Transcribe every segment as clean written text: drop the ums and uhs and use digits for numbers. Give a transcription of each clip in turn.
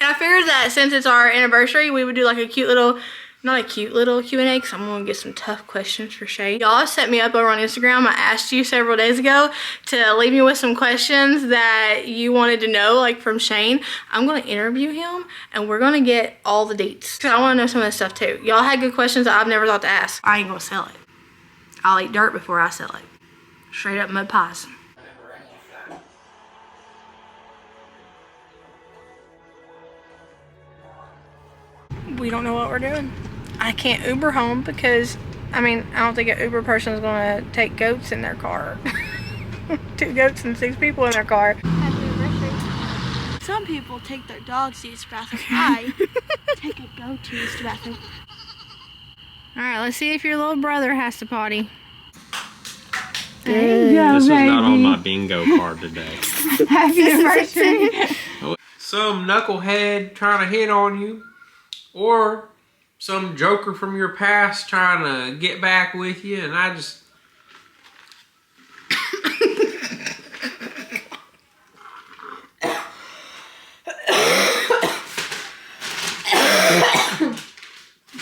I figured that since it's our anniversary, we would do like a cute little, not a cute little Q&A, because I'm going to get some tough questions for Shay. Y'all set me up over on Instagram. I asked you several days ago to leave me with some questions that you wanted to know, like from Shane. I'm going to interview him, and we're going to get all the deets, because I want to know some of this stuff too. Y'all had good questions that I've never thought to ask. I ain't going to sell it. I'll eat dirt before I sell it. Straight up mud pies. We don't know what we're doing. I can't Uber home because, I mean, I don't think an Uber person is going to take goats in their car. 2 goats and 6 people in their car. Some people take their dogs to use the bathroom. I take a goat to use the bathroom. Alright, let's see if your little brother has to potty. There you go, this baby. was not on my bingo card today. Happy anniversary. Some knucklehead trying to hit on you, or some joker from your past trying to get back with you, and I just...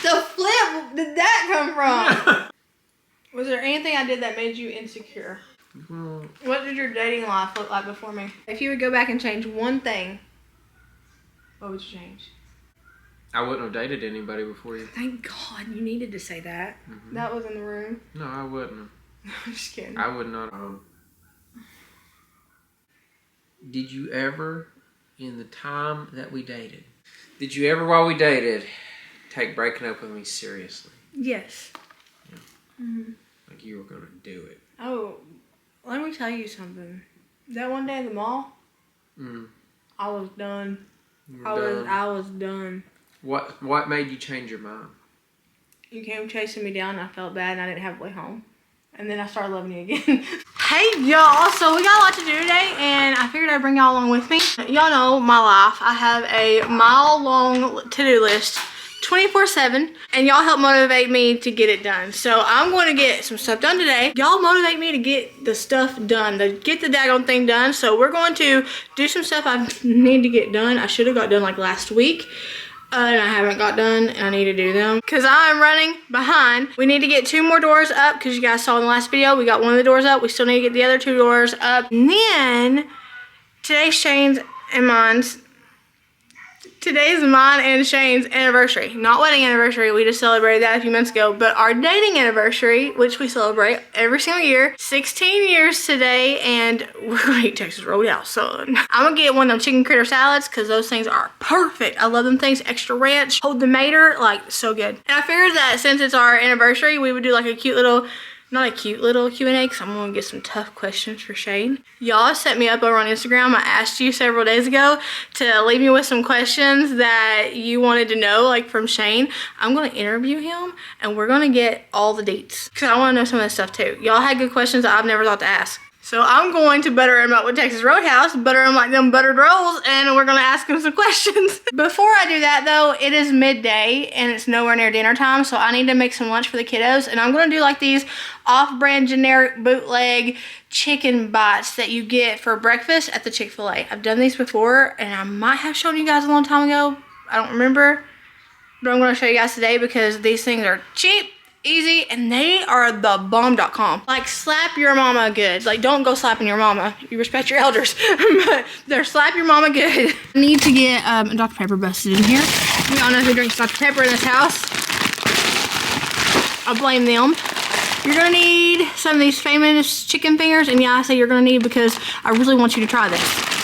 The flip did that come from? Was there anything I did that made you insecure? What did your dating life look like before me? If you would go back and change one thing, what would you change? I wouldn't have dated anybody before you. Thank God you needed to say that. That was in the room. No, I wouldn't. I'm just kidding. I would not. Did you ever, in the time that we dated, did you ever, while we dated, take breaking up with me seriously? Yes. Yeah. Like you were gonna do it. Oh, let me tell you something. That one day at the mall, I was done. I was done. What made you change your mind? You came chasing me down and I felt bad and I didn't have a way home. And then I started loving you again. Hey y'all, so we got a lot to do today and I figured I'd bring y'all along with me. Y'all know my life. I have a mile-long to-do list 24/7 and y'all help motivate me to get it done. So I'm going to get some stuff done today. Y'all motivate me to get the stuff done, to get the daggone thing done. So we're going to do some stuff I need to get done. I should have got done like last week. And I haven't got done and I need to do them because I'm running behind. We need to get 2 more doors up because you guys saw in the last video we got one of the doors up. We still need to get the other 2 doors up. And then today's Shane's and mine's. Today's mine and Shane's anniversary. Not wedding anniversary, we just celebrated that a few months ago, but our dating anniversary, which we celebrate every single year. 16 years today, and we're gonna eat Texas Roadhouse, son. I'm gonna get one of them chicken critter salads, because those things are perfect. I love them things, extra ranch, hold the mater, like, so good. And I figured that since it's our anniversary, we would do like a cute little, not a cute little Q&A, because I'm going to get some tough questions for Shane. Y'all set me up over on Instagram. I asked you several days ago to leave me with some questions that you wanted to know, like from Shane. I'm going to interview him, and we're going to get all the deets, because I want to know some of this stuff too. Y'all had good questions that I've never thought to ask. So I'm going to butter him up with Texas Roadhouse, butter him like them buttered rolls, and we're gonna ask him some questions. Before I do that though, it is midday and it's nowhere near dinner time, so I need to make some lunch for the kiddos, and I'm gonna do like these off-brand generic bootleg chicken bites that you get for breakfast at the Chick-fil-A. I've done these before, and I might have shown you guys a long time ago. I don't remember, but I'm gonna show you guys today because these things are cheap, easy, and they are the bomb.com. Like, slap your mama good. Like, don't go slapping your mama. You respect your elders. But they're slap your mama good. I need to get Dr. Pepper busted in here. We all know who drinks Dr. Pepper in this house. I blame them. You're gonna need some of these famous chicken fingers, and yeah, I say you're gonna need because I really want you to try this.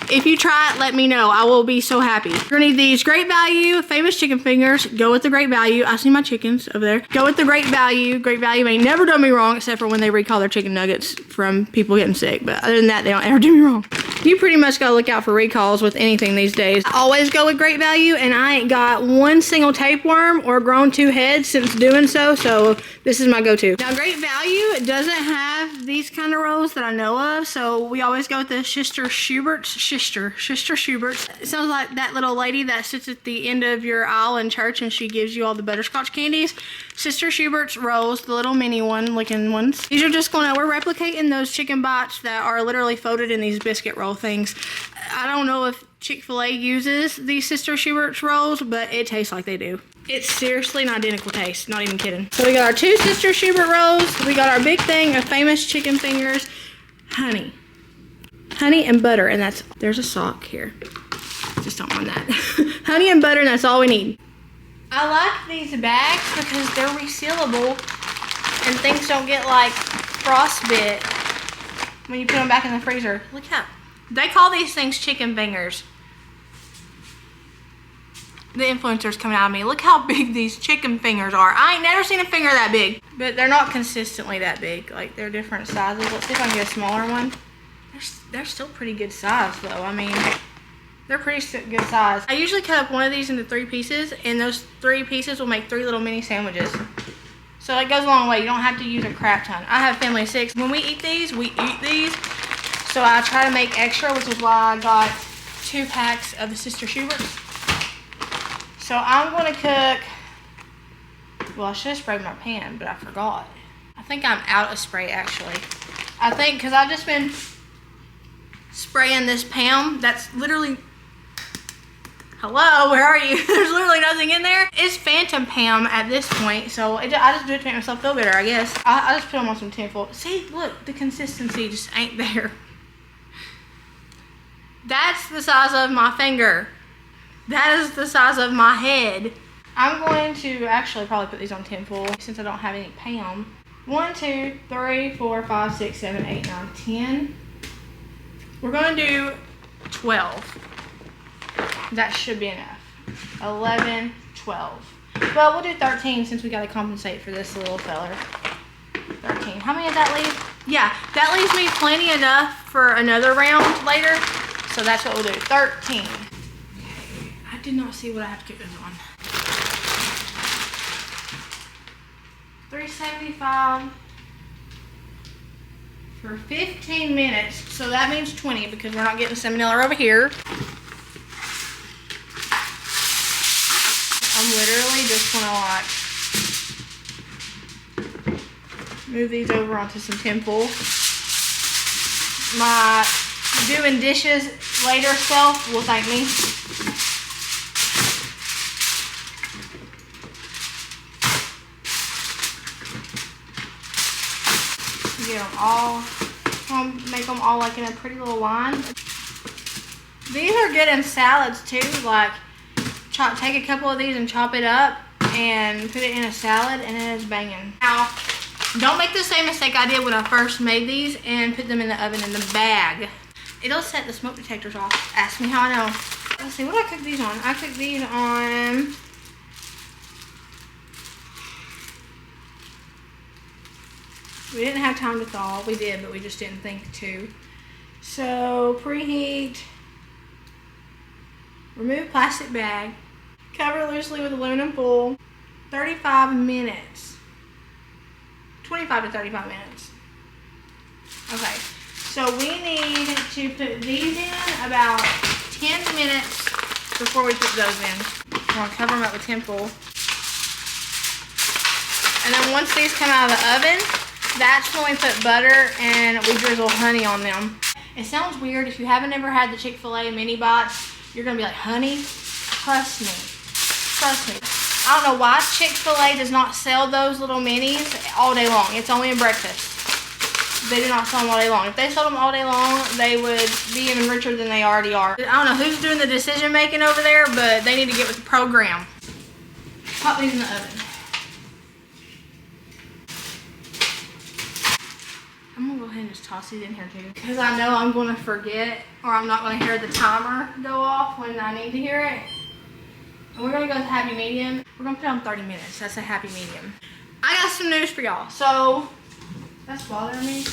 If you try it, let me know. I will be so happy. You're gonna need these Great Value famous chicken fingers. Go with the Great Value. I see my chickens over there. Go with the Great Value. Great Value ain't never done me wrong, except for when they recall their chicken nuggets from people getting sick. But other than that, they don't ever do me wrong. You pretty much gotta look out for recalls with anything these days. I always go with Great Value, and I ain't got one single tapeworm or grown 2 heads since doing so this is my go-to. Now, Great Value doesn't have these kind of rolls that I know of, so we always go with the Sister Schubert's. Sister Schubert's. It sounds like that little lady that sits at the end of your aisle in church and she gives you all the butterscotch candies. Sister Schubert's rolls, the little mini looking ones. These are just we're replicating those chicken bites that are literally folded in these biscuit roll things. I don't know if Chick-fil-A uses these Sister Schubert's rolls, but it tastes like they do. It's seriously an identical taste, not even kidding. So we got our 2 Sister Schubert rolls. We got our big thing of famous chicken fingers. Honey and butter, and there's a sock here. Just don't want that. Honey and butter, and that's all we need. I like these bags because they're resealable and things don't get like frostbit when you put them back in the freezer. Look how they call these things chicken fingers. The influencer's coming out of me. Look how big these chicken fingers are. I ain't never seen a finger that big, but they're not consistently that big. Like, they're different sizes. Let's see if I can get a smaller one. They're still pretty good size though. I mean, they're pretty good size. I usually cut up one of these into 3 pieces, and those 3 pieces will make 3 little mini sandwiches. So it goes a long way. You don't have to use a crap ton. I have a family of 6. When we eat these, So I try to make extra, which is why I got 2 packs of the Sister Schubert's. So I'm gonna cook, well, I should have sprayed my pan, but I forgot. I think I'm out of spray actually. I think, cause I've just been spraying this Pam, that's literally, hello, where are you? There's literally nothing in there. It's Phantom Pam at this point, so I just do it to make myself feel better, I guess. I just put them on some tinfoil. See, look, the consistency just ain't there. That's the size of my finger. That is the size of my head. I'm going to actually probably put these on tinfoil since I don't have any Pam. 1, 2, 3, 4, 5, 6, 7, 8, 9, 10. We're going to do 12. That should be enough. 11, 12. Well, we'll do 13 since we got to compensate for this little feller. 13. How many does that leave? Yeah, that leaves me plenty enough for another round later. So that's what we'll do. 13. Okay. I did not see what I have to cook this on. 375 for 15 minutes. So that means 20 because we're not getting salmonella over here. I'm literally just gonna like move these over onto some tinfoil. My doing dishes later self will thank me. Get them all, make them all like in a pretty little line. These are good in salads too, like take a couple of these and chop it up and put it in a salad and it is banging. Now, don't make the same mistake I did when I first made these and put them in the oven in the bag. It'll set the smoke detectors off. Ask me how I know. Let's see, what did I cook these on? I cooked these on we didn't have time to thaw. We did, but we just didn't think to. So preheat, remove plastic bag, cover loosely with aluminum foil, 35 minutes. 25 to 35 minutes. Okay, so we need to put these in about 10 minutes before we put those in. We're gonna cover them up with tinfoil. And then once these come out of the oven, that's when we put butter and we drizzle honey on them. It sounds weird. If you haven't ever had the Chick-fil-A mini bites, you're gonna be like, honey, trust me. Trust me. I don't know why Chick-fil-A does not sell those little minis all day long. It's only in breakfast. They do not sell them all day long. If they sold them all day long, they would be even richer than they already are. I don't know who's doing the decision making over there, but they need to get with the program. Pop these in the oven. I'm gonna go ahead and just toss these in here too, because I know I'm gonna forget or I'm not gonna hear the timer go off when I need to hear it. And we're gonna go with happy medium. We're gonna put it on 30 minutes. That's a happy medium. I got some news for y'all. So that's bothering me.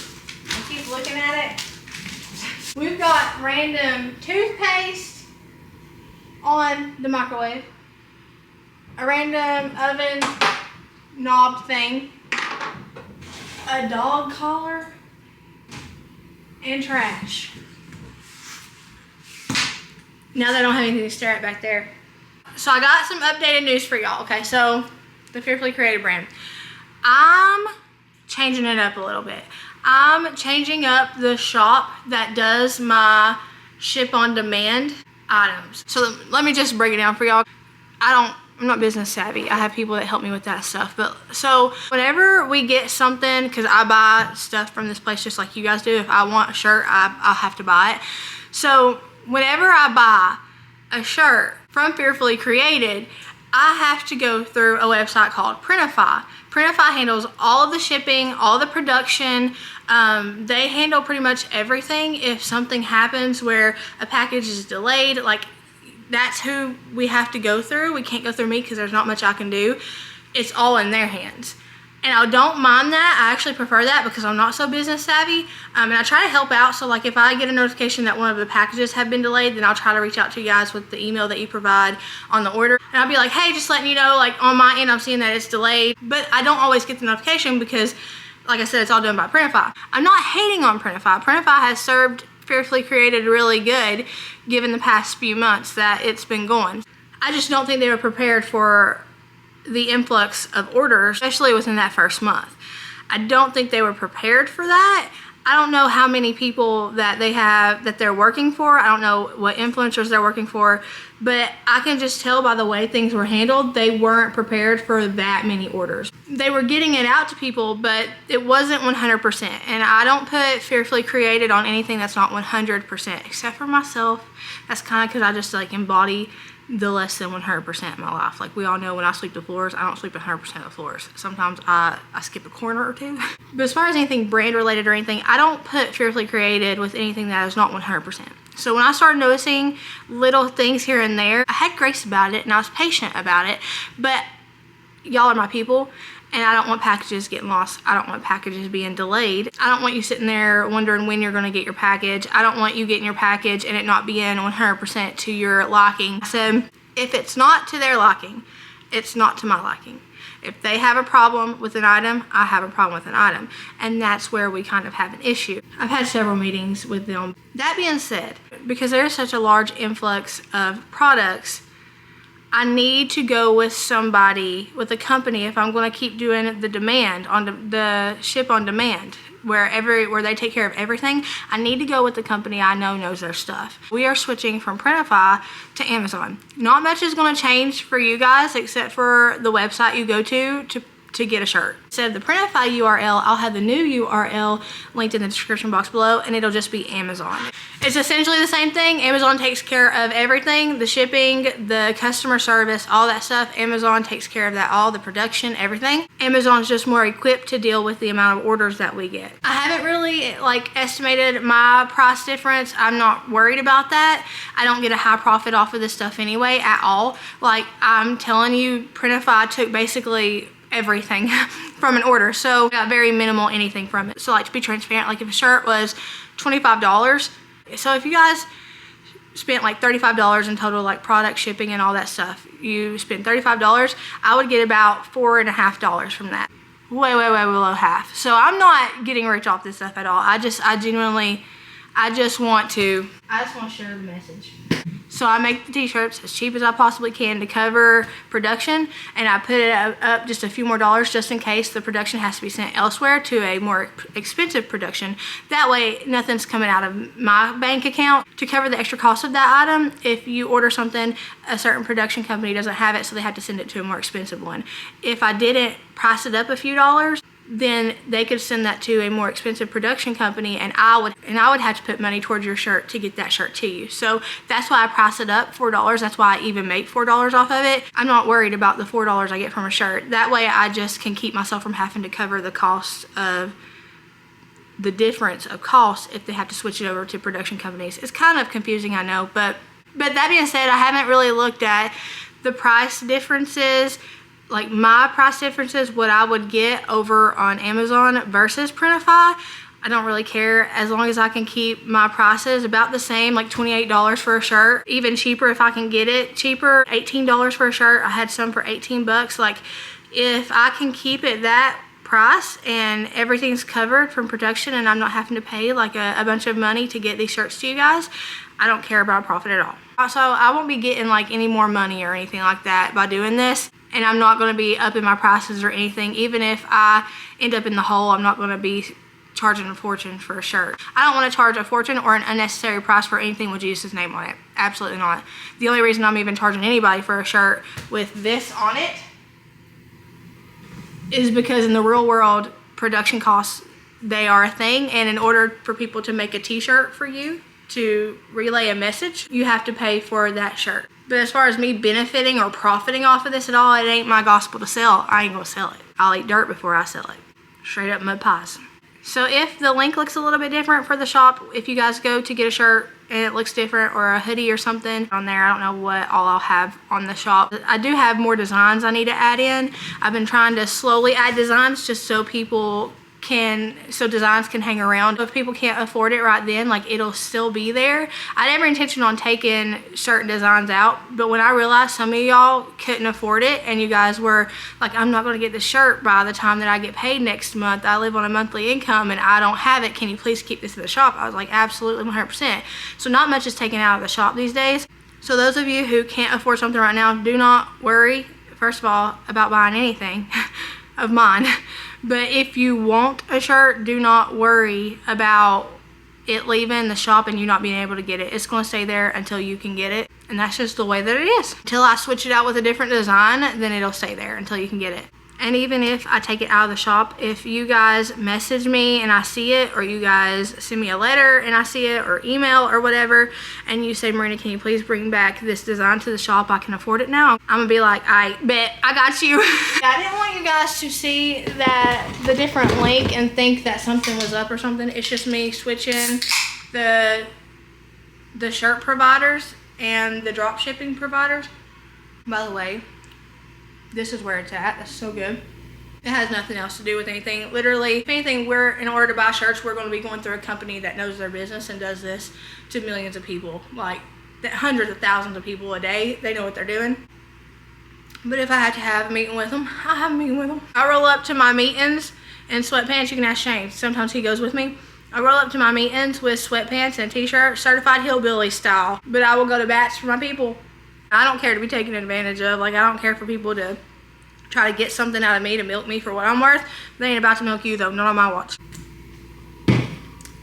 I keep looking at it. We've got random toothpaste on the microwave, a random oven knob thing, a dog collar, and trash. Now they don't have anything to stare at back there. So I got some updated news for y'all. Okay, so the Fearfully Created brand. I'm changing it up a little bit. I'm changing up the shop that does my ship on demand. items. So let me just break it down for y'all. I'm not business savvy. I have people that help me with that stuff. But so whenever we get something, because I buy stuff from this place just like you guys do. If I want a shirt, I'll have to buy it. So whenever I buy a shirt from Fearfully Created, I have to go through a website called Printify. Printify handles all of the shipping, all the production. They handle pretty much everything. If something happens where a package is delayed, like that's who we have to go through. We can't go through me because there's not much I can do. It's all in their hands. And I don't mind that. I actually prefer that because I'm not so business savvy. And I try to help out. So like if I get a notification that one of the packages have been delayed, then I'll try to reach out to you guys with the email that you provide on the order. And I'll be like, hey, just letting you know, like on my end, I'm seeing that it's delayed. But I don't always get the notification because, like I said, it's all done by Printify. I'm not hating on Printify. Printify has served Fearfully Created really good given the past few months that it's been going. I just don't think they were prepared for the influx of orders, especially within that first month. I don't think they were prepared for that. I don't know how many people that they have that they're working for. I don't know what influencers they're working for, but I can just tell by the way things were handled, they weren't prepared for that many orders. They were getting it out to people, but it wasn't 100%. And I don't put Fearfully Created on anything that's not 100%, except for myself. That's kind of because I just like embody the less than 100% in my life. Like we all know, when I sweep the floors, I don't sweep 100% of the floors. Sometimes I skip a corner or two. But as far as anything brand related or anything, I don't put Fearfully Created with anything that is not 100%. So when I started noticing little things here and there, I had grace about it and I was patient about it. But y'all are my people, and I don't want packages getting lost. I don't want packages being delayed. I don't want you sitting there wondering when you're gonna get your package. I don't want you getting your package and it not being 100% to your liking. So if it's not to their liking, it's not to my liking. If they have a problem with an item, I have a problem with an item. And that's where we kind of have an issue. I've had several meetings with them. That being said, because there's such a large influx of products, I need to go with somebody, with a company, if I'm going to keep doing the demand on the ship on demand, where they take care of everything. I need to go with the company I know knows their stuff. We are switching from Printify to Amazon. Not much is going to change for you guys except for the website you go to get a shirt. Instead of the Printify URL, I'll have the new URL linked in the description box below, and it'll just be Amazon. It's essentially the same thing. Amazon takes care of everything, the shipping, the customer service, all that stuff. Amazon takes care of that, all the production, everything. Amazon's just more equipped to deal with the amount of orders that we get. I haven't really estimated my price difference. I'm not worried about that. I don't get a high profit off of this stuff anyway at all. Like I'm telling you, Printify took basically everything from an order, so I got very minimal anything from it. So like, to be transparent, like if a shirt was $25, so if you guys spent like $35 in total, like product shipping and all that stuff, you spent $35, I would get about $4.50 from that. Way below half. So I'm not getting rich off this stuff at all. I just want to share the message. So I make the t-shirts as cheap as I possibly can to cover production, and I put it up just a few more dollars just in case the production has to be sent elsewhere to a more expensive production. That way nothing's coming out of my bank account to cover the extra cost of that item. If you order something, a certain production company doesn't have it, so they have to send it to a more expensive one. If I didn't price it up a few dollars, then they could send that to a more expensive production company, and I would have to put money towards your shirt to get that shirt to you. So that's why I price it up $4. That's why I even make $4 off of it. I'm not worried about the $4 I get from a shirt. That way I just can keep myself from having to cover the cost of the difference of cost if they have to switch it over to production companies. It's kind of confusing, I know, but that being said, I haven't really looked at the price differences, like my price differences, what I would get over on Amazon versus Printify. I don't really care as long as I can keep my prices about the same, like $28 for a shirt, even cheaper if I can get it cheaper, $18 for a shirt. I had some for 18 bucks. Like if I can keep it that price and everything's covered from production and I'm not having to pay like a bunch of money to get these shirts to you guys, I don't care about profit at all. Also, I won't be getting like any more money or anything like that by doing this. And I'm not going to be upping my prices or anything. Even if I end up in the hole, I'm not going to be charging a fortune for a shirt. I don't want to charge a fortune or an unnecessary price for anything with Jesus' name on it. Absolutely not. The only reason I'm even charging anybody for a shirt with this on it is because in the real world, production costs, they are a thing, and in order for people to make a t-shirt for you to relay a message, you have to pay for that shirt. But as far as me benefiting or profiting off of this at all, it ain't my gospel to sell. I ain't gonna sell it. I'll eat dirt before I sell it. Straight up mud pies. So if the link looks a little bit different for the shop, if you guys go to get a shirt and it looks different, or a hoodie or something on there, I don't know what all I'll have on the shop. I do have more designs I need to add in. I've been trying to slowly add designs just so designs can hang around. If people can't afford it right then, like, it'll still be there. I had every intention on taking certain designs out, but when I realized some of y'all couldn't afford it and you guys were like, I'm not gonna get this shirt by the time that I get paid next month. I live on a monthly income and I don't have it. Can you please keep this in the shop? I was like, absolutely, 100%. So not much is taken out of the shop these days. So those of you who can't afford something right now, do not worry, first of all, about buying anything of mine. But if you want a shirt, do not worry about it leaving the shop and you not being able to get it. It's going to stay there until you can get it. And that's just the way that it is. Until I switch it out with a different design, then it'll stay there until you can get it. And even if I take it out of the shop, if you guys message me and I see it, or you guys send me a letter and I see it, or email or whatever, and you say, Marina, can you please bring back this design to the shop? I can afford it now. I'm gonna be like, I bet, I got you. I didn't want you guys to see the different link and think that something was up or something. It's just me switching the shirt providers and the drop shipping providers. By the way, this is where it's at. That's so good. It has nothing else to do with anything. Literally, if anything, in order to buy shirts, we're going to be going through a company that knows their business and does this to millions of people. Like, hundreds of thousands of people a day. They know what they're doing. But if I had to have a meeting with them, I'll have a meeting with them. I roll up to my meetings in sweatpants. You can ask Shane. Sometimes he goes with me. I roll up to my meetings with sweatpants and a t-shirt, certified hillbilly style. But I will go to bats for my people. I don't care to be taken advantage of. Like, I don't care for people to try to get something out of me to milk me for what I'm worth. They ain't about to milk you, though. Not on my watch.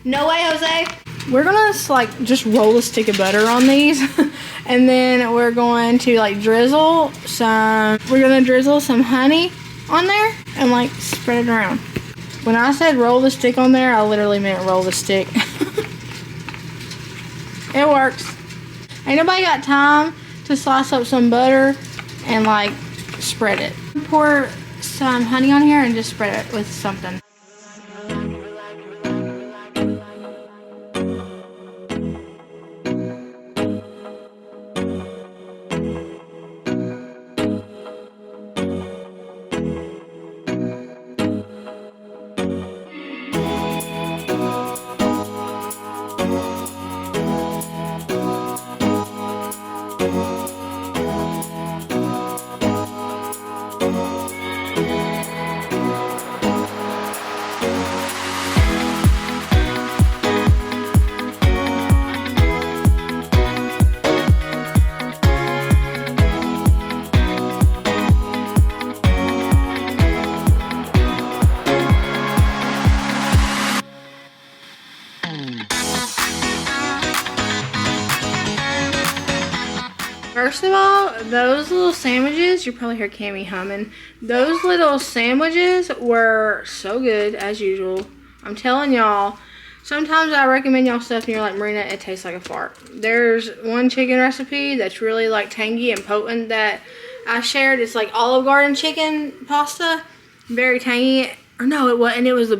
No way, Jose. We're gonna just roll a stick of butter on these. And then we're going to drizzle some honey on there and spread it around. When I said roll the stick on there, I literally meant roll the stick. It works. Ain't nobody got time to slice up some butter and spread it. Pour some honey on here and just spread it with something. First of all, those little sandwiches, you probably hear Cammy humming. Those little sandwiches were so good, as usual. I'm telling y'all, sometimes I recommend y'all stuff and you're like, Marina, it tastes like a fart. There's one chicken recipe that's really tangy and potent that I shared. It's Olive Garden chicken pasta. Very tangy. Or no, it wasn't. It was the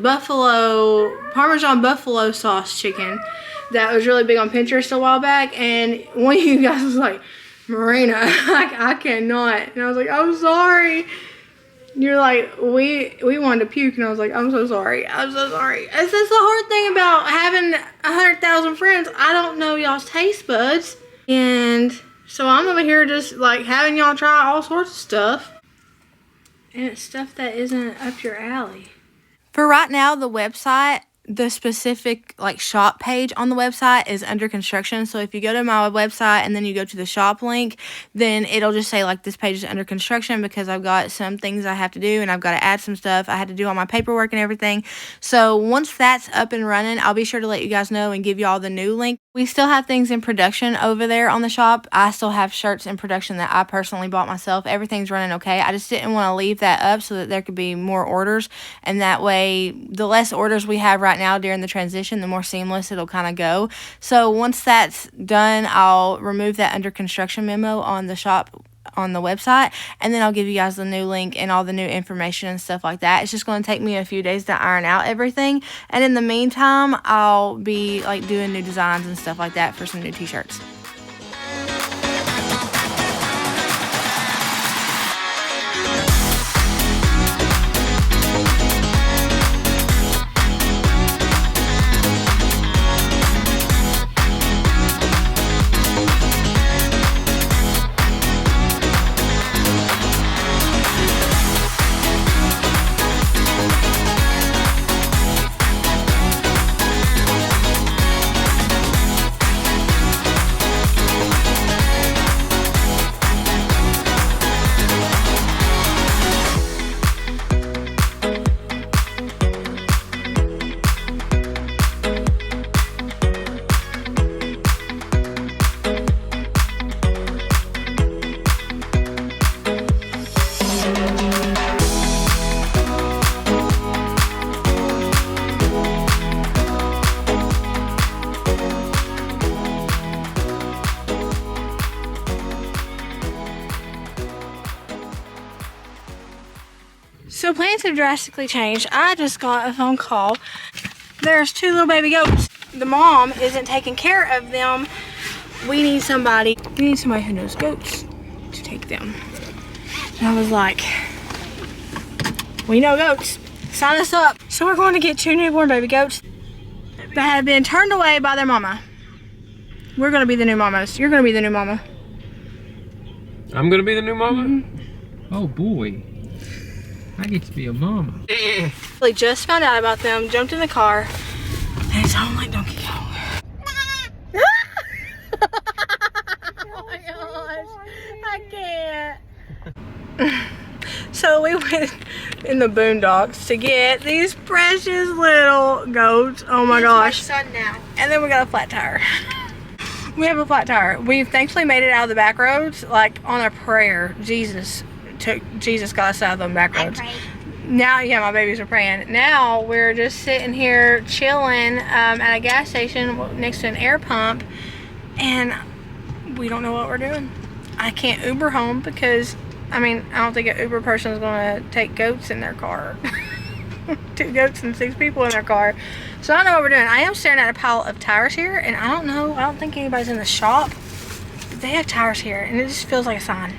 Parmesan buffalo sauce chicken that was really big on Pinterest a while back. And one of you guys was like, Marina, I cannot. And I was like, I'm sorry. You're like, we wanted to puke. And I was like, I'm so sorry. I'm so sorry. That's the hard thing about having 100,000 friends. I don't know y'all's taste buds. And so I'm over here just having y'all try all sorts of stuff. And it's stuff that isn't up your alley. For right now, the website the specific like shop page on the website is under construction. So if you go to my website and then you go to the shop link, then it'll just say like this page is under construction because I've got some things I have to do and I've got to add some stuff. I had to do all my paperwork and everything. So once that's up and running, I'll be sure to let you guys know and give you all the new link. We still have things in production over there on the shop. I still have shirts in production that I personally bought myself. Everything's running okay. I just didn't want to leave that up so that there could be more orders, and that way the less orders we have right now during the transition, the more seamless it'll kind of go. So once that's done, I'll remove that under construction memo on the shop on the website, and then I'll give you guys the new link and all the new information and stuff like that. It's just going to take me a few days to iron out everything, and in the meantime I'll be like doing new designs and stuff like that for some new t-shirts. So plans have drastically changed. I just got a phone call. There's 2 little baby goats. The mom isn't taking care of them. We need somebody who knows goats to take them. And I was like, we know goats. Sign us up. So we're going to get 2 newborn baby goats that have been turned away by their mama. We're going to be the new mamas. You're going to be the new mama. I'm gonna be the new mama? Mm-hmm. Oh boy. I get to be a mama. We just found out about them, jumped in the car, and it's home like Donkey Kong. Oh my gosh, I can't. So we went in the boondocks to get these precious little goats. Oh my gosh. My son now. And then we got a flat tire. We have a flat tire. We've thankfully made it out of the back roads, like on a prayer. Jesus got us out of them back roads. I prayed. Now, yeah, my babies are praying. Now we're just sitting here chilling at a gas station next to an air pump, and we don't know what we're doing. I can't Uber home because, I mean, I don't think an Uber person is going to take goats in their car. 2 goats and 6 people in their car. So I don't know what we're doing. I am staring at a pile of tires here, and I don't think anybody's in the shop. But they have tires here, and it just feels like a sign.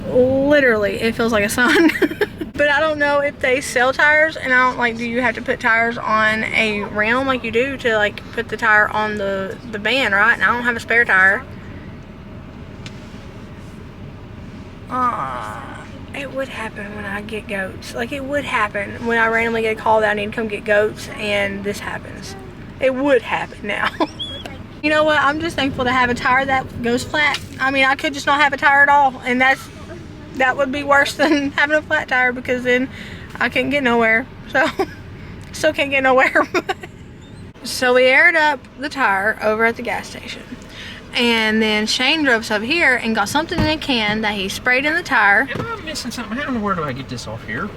Literally, it feels like a sign. But I don't know if they sell tires, and I don't like, do you have to put tires on a rim like you do to like put the tire on the van, right? And I don't have a spare tire. It would happen when I get goats. Like, it would happen when I randomly get a call that I need to come get goats, and this happens. It would happen now. You know what? I'm just thankful to have a tire that goes flat. I mean, I could just not have a tire at all, and that would be worse than having a flat tire, because then I couldn't get nowhere. So, still can't get nowhere. So we aired up the tire over at the gas station. And then Shane drove us up here and got something in a can that he sprayed in the tire. Am I missing something? How in the world do I get this off here?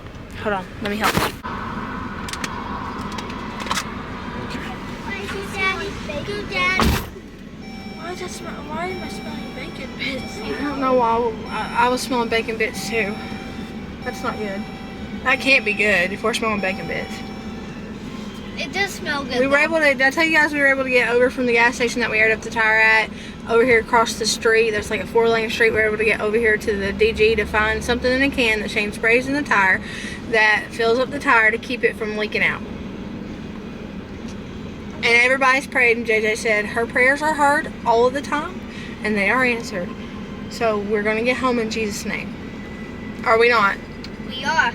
Hold on, let me help you. Why am I smelling bacon bits? I don't know why I was smelling bacon bits too. That's not good. That can't be good if we're smelling bacon bits. It does smell good. We were able to, did I tell you guys we were able to get over from the gas station that we aired up the tire at, over here across the street. There's like a 4-lane street. We were able to get over here to the DG to find something in a can that Shane sprays in the tire that fills up the tire to keep it from leaking out. And everybody's prayed, and JJ said her prayers are heard all of the time, and they are answered. So we're going to get home in Jesus' name. Are we not? We are.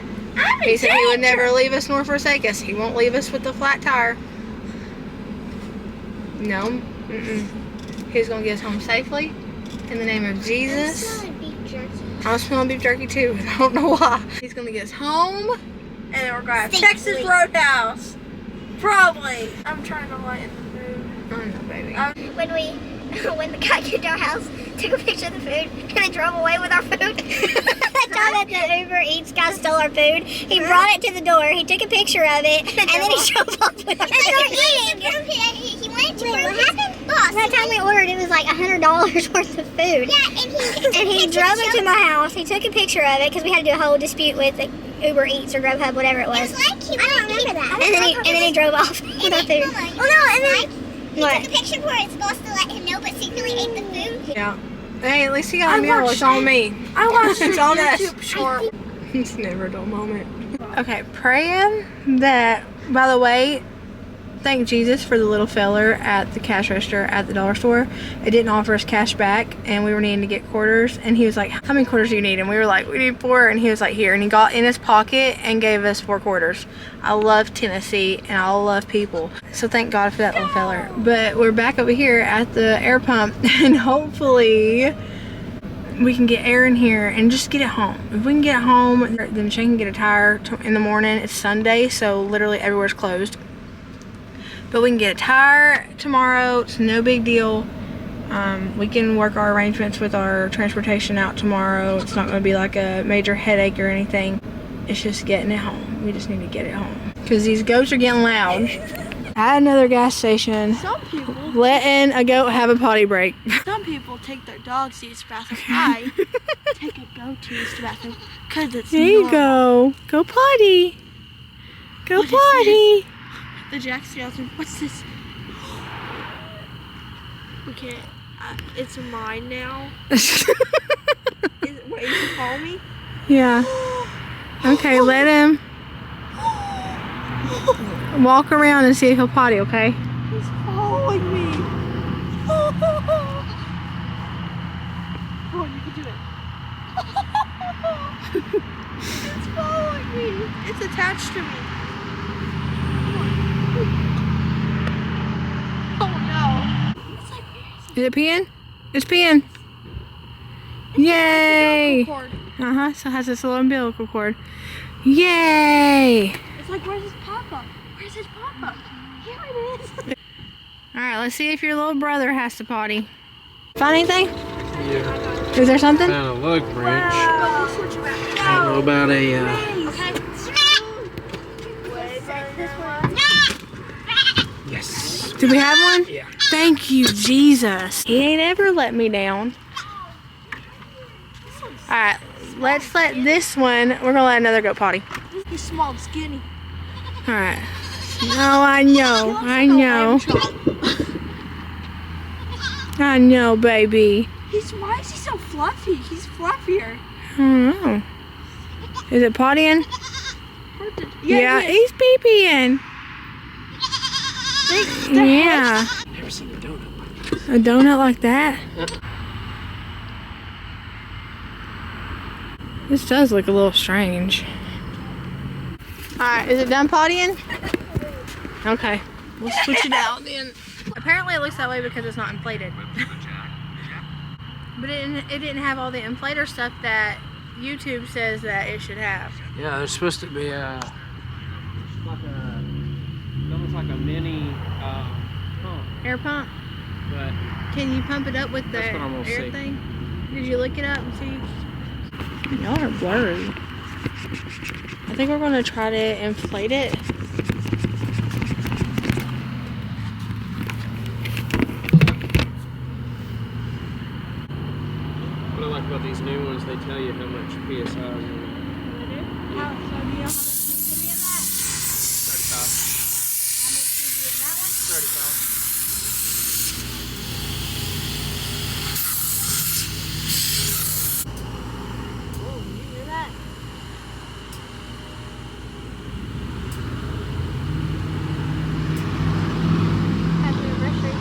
He said he would never leave us nor forsake us. He won't leave us with the flat tire. No. He's gonna get us home safely. In the name of Jesus. I'm smelling beef jerky. I'm smelling beef jerky too. I don't know why. He's gonna get us home. And then we're going to Safely. Texas Roadhouse. Probably. I'm trying to lighten the mood. I know, baby. When the guy came to our house, took a picture of the food, and then drove away with our food. The time that the Uber Eats guy stole our food, he brought it to the door, he took a picture of it, and then he drove off with our food. He wanted to. What happened? Boss, that time we ordered, it was like $100 worth of food. Yeah, and he drove it to my house. He took a picture of it because we had to do a whole dispute with the Uber Eats or Grubhub, whatever it was. I don't remember that. And then he drove off with our food. Oh no! And then. He took a picture for it. It's supposed to let him know, but secretly ate the food. Yeah. Hey, at least he got a meal. It's on me. I watched It's on us. YouTube short. It's never a dull moment. Okay, praying that, by the way, thank Jesus for the little feller at the cash register at the dollar store. It didn't offer us cash back, and we were needing to get quarters, and he was like, how many quarters do you need? And we were like, we need 4, and he was like, here. And he got in his pocket and gave us 4 quarters. I love Tennessee, and I love people. So thank God for that little feller. But we're back over here at the air pump, and hopefully we can get air in here and just get it home. If we can get it home, then Shane can get a tire in the morning. It's Sunday, so literally everywhere's closed. But we can get a tire tomorrow. It's no big deal. We can work our arrangements with our transportation out tomorrow. It's not going to be like a major headache or anything. It's just getting it home. We just need to get it home. Because these goats are getting loud. At another gas station, Some people letting a goat have a potty break. take their dogs to use the bathroom. I take a goat to use the bathroom because it's There you normal. go. Go potty. Go What is potty. The Jack Skeleton. What's this? We can't. It's mine now. Wait, you can follow me? Yeah. Okay, let him walk around and see if he'll potty, okay? He's following me. Oh, you can do it. It's following me. It's attached to me. Oh no. It's like Is it peeing? It's peeing. Yay! cord. So it has this little umbilical cord. Yay! It's like, where's his papa? Where's his papa? Here it is. Alright, let's see if your little brother has to potty. Find anything? Yeah. Is there something? Found a lug wrench. Wow. We'll switch it back. I don't know about a. Okay. Yes. Do we have one? Yeah. Thank you, Jesus. He ain't ever let me down. Alright, let's let this one, we're gonna let another goat potty. He's small and skinny. Alright. No, I know. I know. I know, baby. Why is he so fluffy? He's fluffier. I don't know. Is it pottying? Yeah, he is. he's pee-peeing. Yeah. Never seen a donut like this. A donut like that? This does look a little strange. Alright, is it done pottying? Okay. We'll switch it out then. Apparently it looks that way because it's not inflated. But it didn't have all the inflator stuff that YouTube says that it should have. Yeah, there's supposed to be almost like a mini pump, Air pump? but Can you pump it up with the That's what I'm gonna air see. thing? Did you look it up and see? Y'all are blurry. I think we're gonna try to inflate it. what I like about these new ones, they tell you how much PSI is in it. So do you know how much needs to be in that? 35. How much needs to be in that one? 35. Oh, you hear that? Happy anniversary.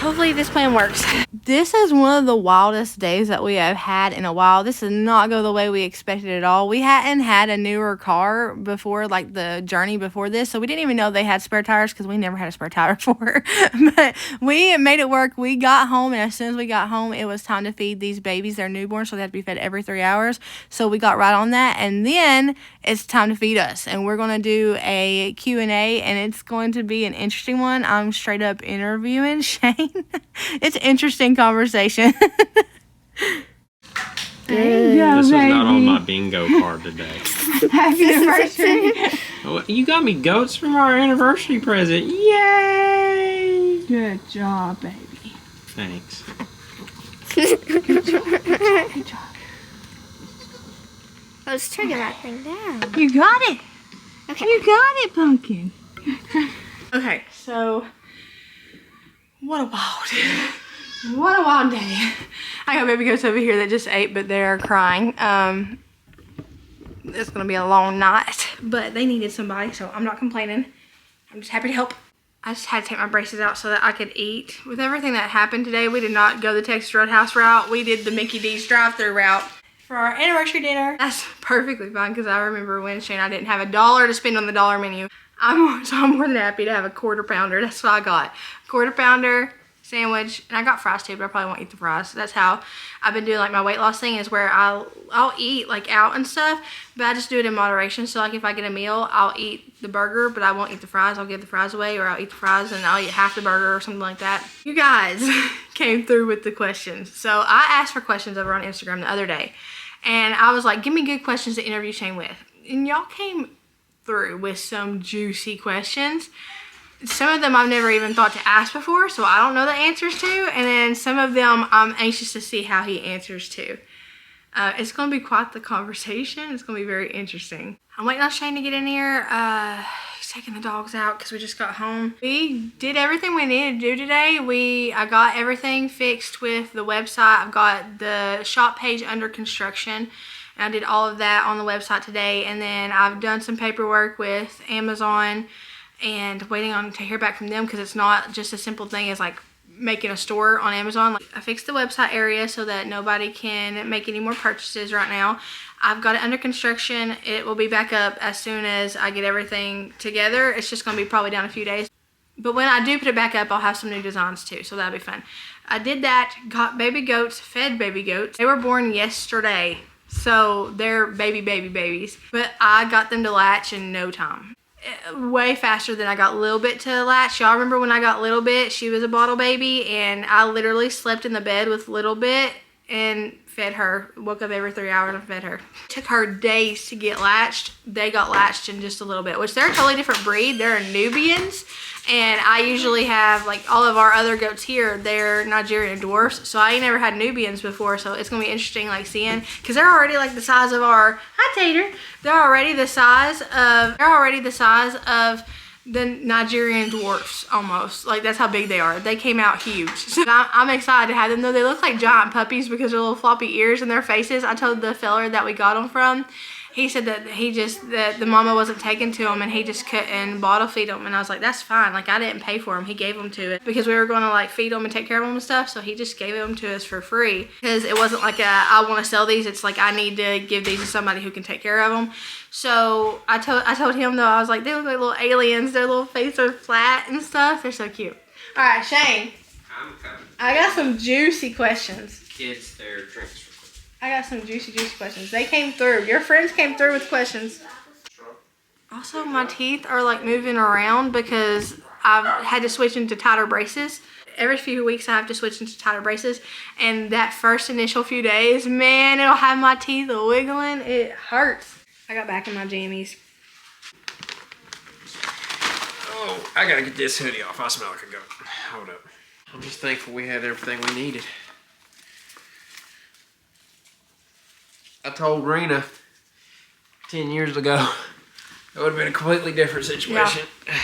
Hopefully this plan works. This is one of the wildest days that we have had in a while. This did not go the way we expected at all. We hadn't had a newer car before, like the journey before this, so we didn't even know they had spare tires because we never had a spare tire before. But we made it work. We got home, and as soon as we got home, it was time to feed these babies. They're newborn, so they have to be fed every 3 hours. So we got right on that, and then it's time to feed us, and we're going to do a Q&A, and it's going to be an interesting one. I'm straight up interviewing Shane. It's an interesting conversation. There you go, this baby. was not on my bingo card today. Happy anniversary. Oh, you got me goats from our anniversary present. Yay! Good job, baby. Thanks. Good job. Let's turn that thing down. You got it. Okay. You got it, Pumpkin. Okay, so what a wild day. I got baby goats over here that just ate, but they're crying. It's gonna be a long night, but they needed somebody, so I'm not complaining. I'm just happy to help. I just had to take my braces out so that I could eat. With everything that happened today, we did not go the Texas Roadhouse route. We did the Mickey D's drive-thru route for our anniversary dinner. That's perfectly fine because I remember when Shane and I didn't have $1 to spend on the dollar menu. I'm more than happy to have a quarter pounder. That's what I got. Quarter pounder, sandwich, and I got fries too, but I probably won't eat the fries. That's how I've been doing like my weight loss thing, is where I'll eat like out and stuff, but I just do it in moderation. So like if I get a meal, I'll eat the burger, but I won't eat the fries. I'll give the fries away, or I'll eat the fries and I'll eat half the burger or something like that. You guys came through with the questions. So I asked for questions over on Instagram the other day, and I was like, give me good questions to interview Shane with. And y'all came through with some juicy questions. Some of them I've never even thought to ask before, so I don't know the answers to. And then some of them I'm anxious to see how he answers to. It's going to be quite the conversation. It's going to be very interesting. I'm waiting on Shane to get in here. He's taking the dogs out because we just got home. We did everything we needed to do today. I got everything fixed with the website. I've got the shop page under construction. I did all of that on the website today, and then I've done some paperwork with Amazon and waiting on to hear back from them, because it's not just a simple thing as like making a store on Amazon. Like, I fixed the website area so that nobody can make any more purchases right now. I've got it under construction. It will be back up as soon as I get everything together. It's just going to be probably down a few days. But when I do put it back up, I'll have some new designs too, so that'll be fun. I did that, got baby goats, fed baby goats. They were born yesterday. So they're babies, but I got them to latch in no time. Way faster than I got Little Bit to latch. Y'all remember when I got Little Bit? She was a bottle baby, and I literally slept in the bed with Little Bit and fed her. Woke up every 3 hours and fed her. It took her days to get latched. They got latched in just a little bit, which they're a totally different breed. They're Nubians, and I usually have, like, all of our other goats here, they're Nigerian dwarfs, so I ain't never had Nubians before, so it's gonna be interesting, like, seeing, because they're already like the size of our, hi Tater, they're already the size of the Nigerian dwarfs, almost. Like, that's how big they are. They came out huge. So I'm excited to have them, though. They look like giant puppies because of their little floppy ears and their faces. I told the fella that we got them from, he said that that the mama wasn't taken to him, and he just couldn't bottle feed them. And I was like, that's fine. Like, I didn't pay for them. He gave them to us because we were going to, like, feed them and take care of them and stuff. So he just gave them to us for free, because it wasn't like I want to sell these. It's like I need to give these to somebody who can take care of them. So I told him, though, I was like, they look like little aliens. Their little faces are flat and stuff. They're so cute. All right, Shane. I'm coming. I got some juicy questions. Kids, their drinks. I got some juicy questions. They came through. Your friends came through with questions. Also, my teeth are like moving around because I've had to switch into tighter braces. Every few weeks I have to switch into tighter braces. And that first initial few days, man, it'll have my teeth wiggling. It hurts. I got back in my jammies. Oh, I gotta get this hoodie off. I smell like a goat. Hold up. I'm just thankful we had everything we needed. I told Merina 10 years ago it would have been a completely different situation. Yeah.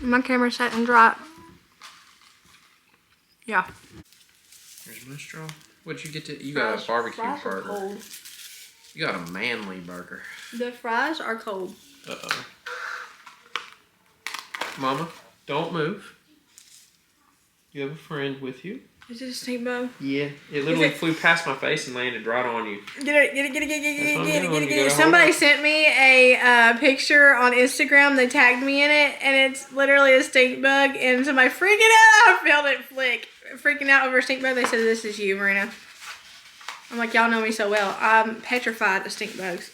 My camera's set and dry. Yeah. There's my straw. What'd you get to? You got a barbecue burger. Cold. You got a manly burger. The fries are cold. Uh-oh. Mama, don't move. You have a friend with you. Is it a stink bug? Yeah. It literally flew past my face and landed right on you. Get it. Somebody sent me a picture on Instagram. They tagged me in it, and it's literally a stink bug. And somebody freaking out. I felt it flick. Freaking out over a stink bug. They said, this is you, Merina. I'm like, y'all know me so well. I'm petrified of stink bugs.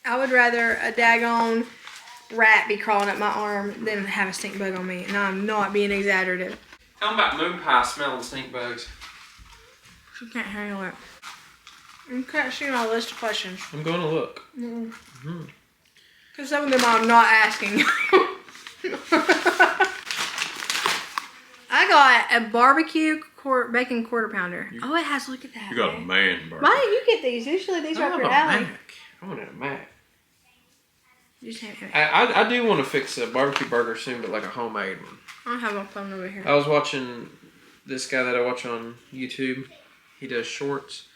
I would rather a daggone rat be crawling up my arm than have a stink bug on me. And I'm not being exaggerative. Tell them about moon pie smelling stink bugs. She can't handle it. You can't see my list of questions. I'm going to look. Because some of them I'm not asking. I got a barbecue bacon quarter pounder. Oh, it has, look at that. You got a man burger. Why didn't you get these? Usually these are up your alley. I want a Mac. You just can't. I do want to fix a barbecue burger soon, but like a homemade one. I don't have my phone over here. I was watching this guy that I watch on YouTube. He does shorts,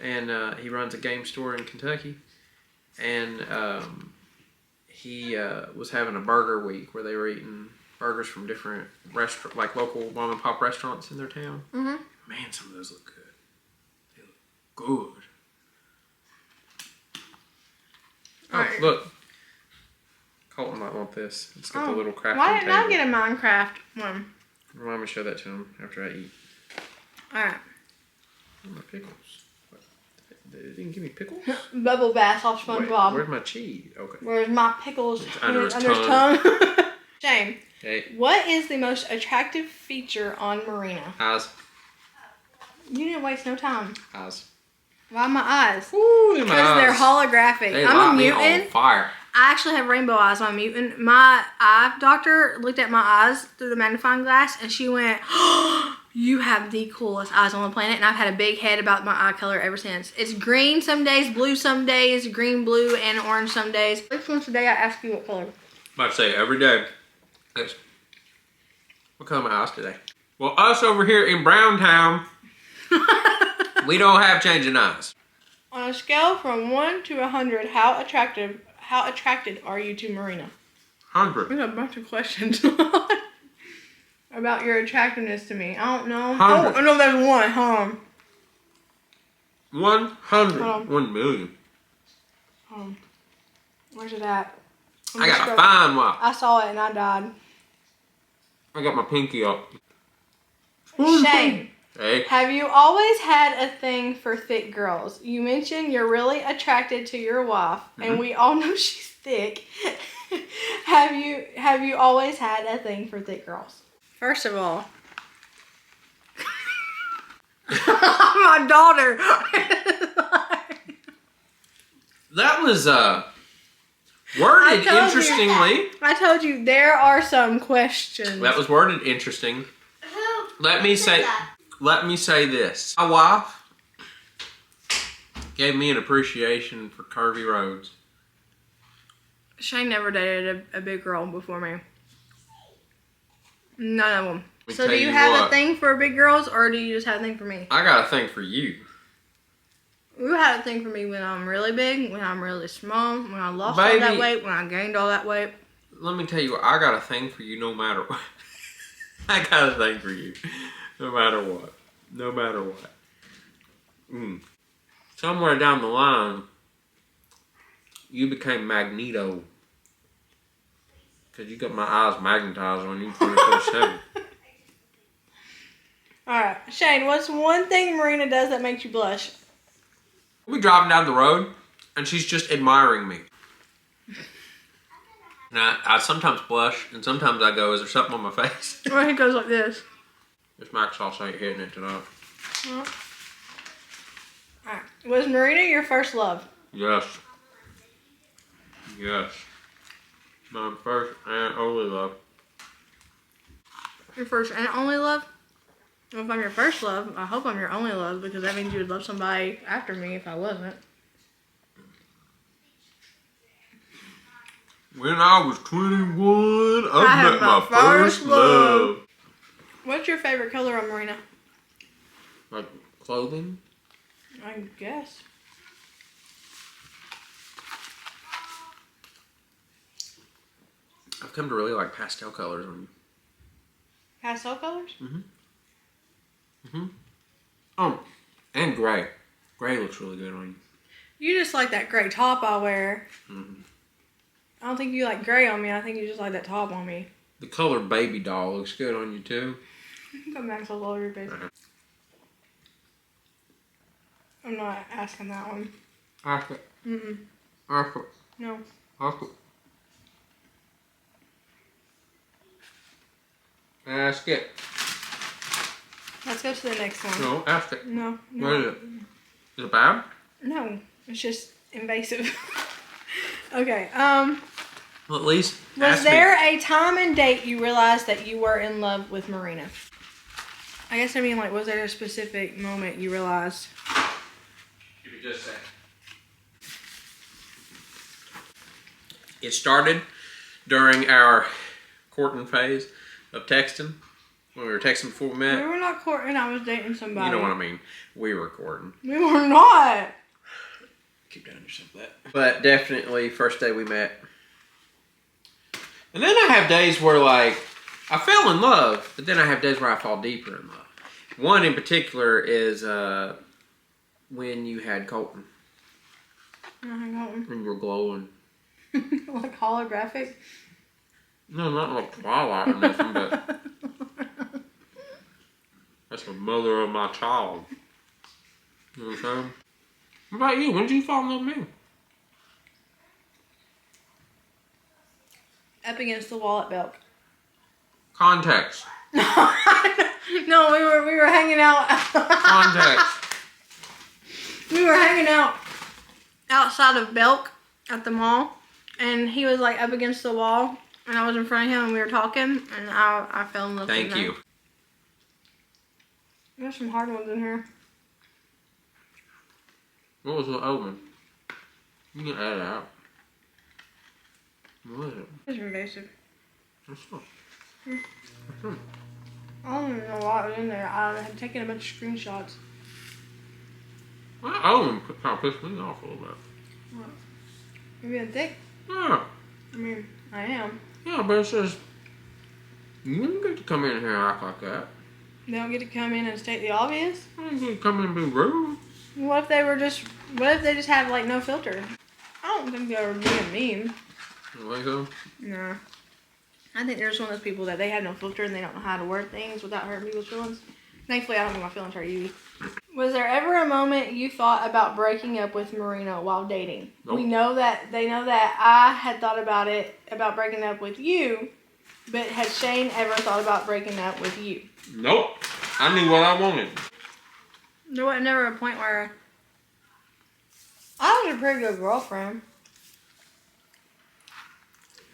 and he runs a game store in Kentucky. And he was having a burger week where they were eating burgers from different like local mom and pop restaurants in their town. Man, some of those look good. They look good. Oh, Right. look. Colton might want this. It's got the little crafting Why didn't I table. get a Minecraft one? Remind me to show that to him after I eat. Alright. Where are my pickles? What? They didn't give me pickles? Bubble bath off Wait, SpongeBob. where's my cheese? Okay. Where's my pickles? It's under his tongue. Shane, Hey, what is the most attractive feature on Merina? eyes. You didn't waste no time. Eyes. Why my eyes? Ooh, my Because they're eyes. holographic. They I'm light a me on mutant. fire. I actually have rainbow eyes. I'm a mutant. My eye doctor looked at my eyes through the magnifying glass and she went, oh, you have the coolest eyes on the planet. And I've had a big head about my eye color ever since. It's green some days, blue some days, green, blue, and orange some days. At least once a day I ask you what color. I'm about to say every day. Yes. What color are my eyes today? Well, us over here in Browntown, we don't have changing eyes. On a scale from 1 to 100, how attracted are you to Merina? 100. There's a bunch of questions about your attractiveness to me. I don't know. 100. Oh, no, there's one. Hold on. 100. 1 million. Where's it at? I got a fine one. I saw it and I died. I got my pinky up. Shane, Hey. have you always had a thing for thick girls? You mentioned you're really attracted to your wife, and we all know she's thick. Have you always had a thing for thick girls? First of all, my daughter. That was worded interestingly. I told you there are some questions. That was worded interesting. Let me say this. My wife gave me an appreciation for curvy roads. Shane never dated a big girl before me. None of them. me So tell do you you have a what. thing for big girls, or do you just have a thing for me? I got a thing for you. You had a thing for me when I'm really big, when I'm really small, when I lost all Baby. that weight, when I gained all that weight. Let me tell you what. I got a thing for you no matter what. I got a thing for you. No matter what. No matter what. Somewhere down the line, you became Magneto. Because you got my eyes magnetized on you 24/7. Alright, Shane, what's one thing Merina does that makes you blush? We'll be driving down the road, and she's just admiring me. And I sometimes blush, and sometimes I go, is there something on my face? Or he goes like this. This mac sauce ain't hitting it tonight. Alright, was Merina your first love? Yes. Yes. My first and only love. Your first and only love? Well, if I'm your first love, I hope I'm your only love, because that means you would love somebody after me if I wasn't. When I was 21, I had met my my first first love. What's your favorite color on Merina? Like clothing? I guess. I've come to really like pastel colors on you. Pastel colors? Oh, and gray. Gray looks really good on you. You just like that gray top I wear. I don't think you like gray on me. I think you just like that top on me. The color baby doll looks good on you too. Come back so low your face. I'm not asking that one. Ask it. Ask it. No. Ask it. Ask it. Let's go to the next one. No, ask it. No. What is it? Is it bad? No. It's just invasive. Okay. Well, at least Was there a time and date you realized that you were in love with Merina? I guess I mean, like, was there a specific moment you realized? Give me just a second. It started during our courting phase of texting. When we were texting before we met. We were not courting. I was dating somebody. You know what I mean. We were courting. We were not. Keep down yourself that. But definitely first day we met. And then I have days where like I fell in love, but then I have days where I fall deeper in love. One in particular is when you had Colton. When you were glowing. Like holographic? No, not like Twilight or nothing, but that's the mother of my child. You know what I'm saying? What about you? When did you fall in love with me? Up against the wall at Belk. Context. No, we were hanging out. Context. We were hanging out outside of Belk at the mall, and he was like up against the wall, and I was in front of him, and we were talking, and I fell in love with him. Thank you. There's some hard ones in here. What was the omen? You can add it out. What is it? It's invasive. What's up? I don't even know what was in there. I had taken a bunch of screenshots. Well, that omen kind of pissed me off a little bit. What? You being thick? Yeah. I mean, I am. Yeah, but it says, you don't get to come in here and act like that. They don't get to come in and state the obvious? You don't get to come in and be rude. What if they just have like no filter? I don't think they were being mean. You think so? No. I think there's one of those people that they have no filter and they don't know how to word things without hurting people's feelings. Thankfully, I don't think my feelings hurt you. Was there ever a moment you thought about breaking up with Merina while dating? Nope. They know that I had thought about breaking up with you, but had Shane ever thought about breaking up with you? Nope. I knew what I wanted. There was never a point where I was a pretty good girlfriend.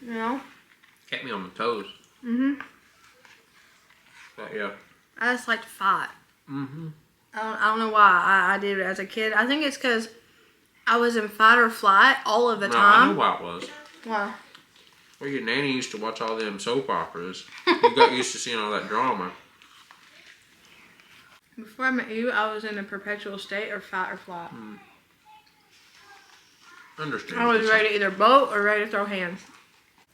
You know? Kept me on my toes. But yeah. I just like to fight. Mm-hmm. I don't know why I did it as a kid. I think it's because I was in fight or flight all of the time. I know why it was. Why? Well, your nanny used to watch all them soap operas. You got used to seeing all that drama. Before I met you, I was in a perpetual state of fight or flight. Understand. I was ready to either bolt or ready to throw hands.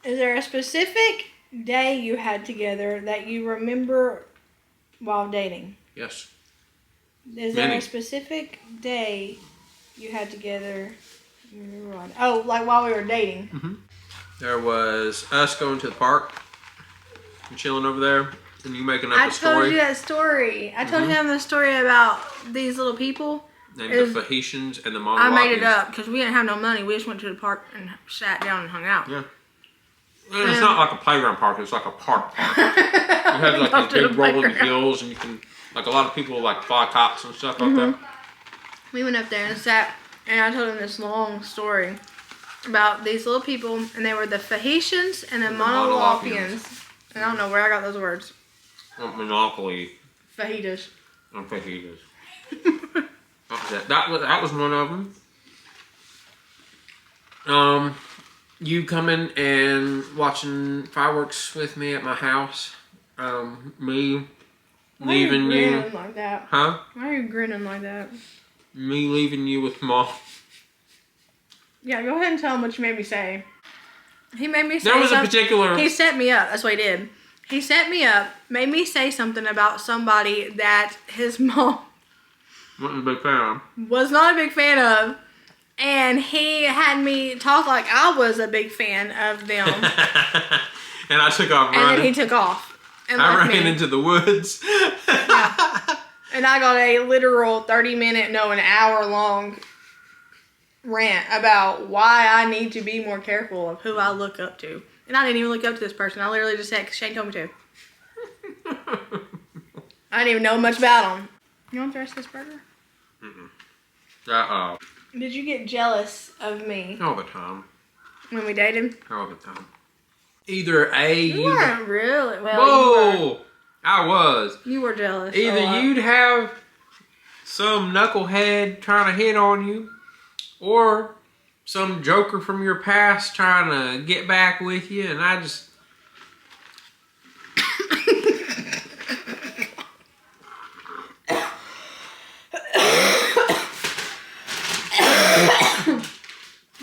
Is there a specific day you had together that you remember while dating? Yes. Is there a specific day you had together? Oh, like while we were dating. There was us going to the park and chilling over there, and you making up a story. I told you that story. I told him the story about these little people. Named the Fahetians and the Monologians. I made it up because we didn't have no money. We just went to the park and sat down and hung out. Yeah. And it's not like a playground park. It's like a park. It has like these big rolling hills, and you can, like a lot of people like fly kites and stuff like that. We went up there and sat, and I told him this long story about these little people, and they were the Fahetians and the Monologians. And I don't know where I got those words. Monopoly. Fajitas. And fajitas. That was one of them. You coming and watching fireworks with me at my house. Me leaving you. Why are you grinning like that? Huh? Why are you grinning like that? Me leaving you with Mom. Yeah, go ahead and tell them what you made me say. He made me say There was a something. particular... He set me up. That's what he did. He set me up, made me say something about somebody that his mom wasn't a big fan. was not a big fan of. And he had me talk like I was a big fan of them. And I took off running. And then he took off. And I left ran me. into the woods. Yeah. And I got a literal 30-minute, no, an hour-long rant about why I need to be more careful of who I look up to. And I didn't even look up to this person. I literally just said, because Shane told me to. I didn't even know much about him. You want the rest of this burger? Uh-oh. Did you get jealous of me All the time. when we dated? All the time. Either A, You weren't really. Well, Whoa! I was. You were jealous. Either you'd have some knucklehead trying to hit on you, or some joker from your past trying to get back with you, and I just...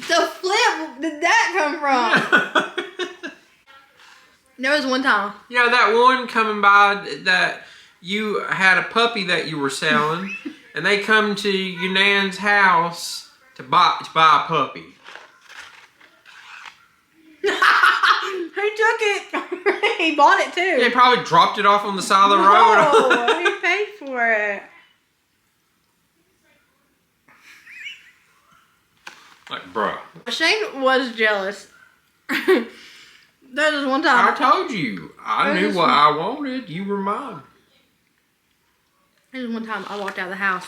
The flip did that come from? There was one time. Yeah, that one coming by that you had a puppy that you were selling, and they come to your nan's house to buy a puppy. He took it. He bought it too. They probably dropped it off on the side of the road. No, he paid for it. Like, bruh. Shane was jealous. There was one time. I told you. I knew what I wanted. You were mine. There was one time I walked out of the house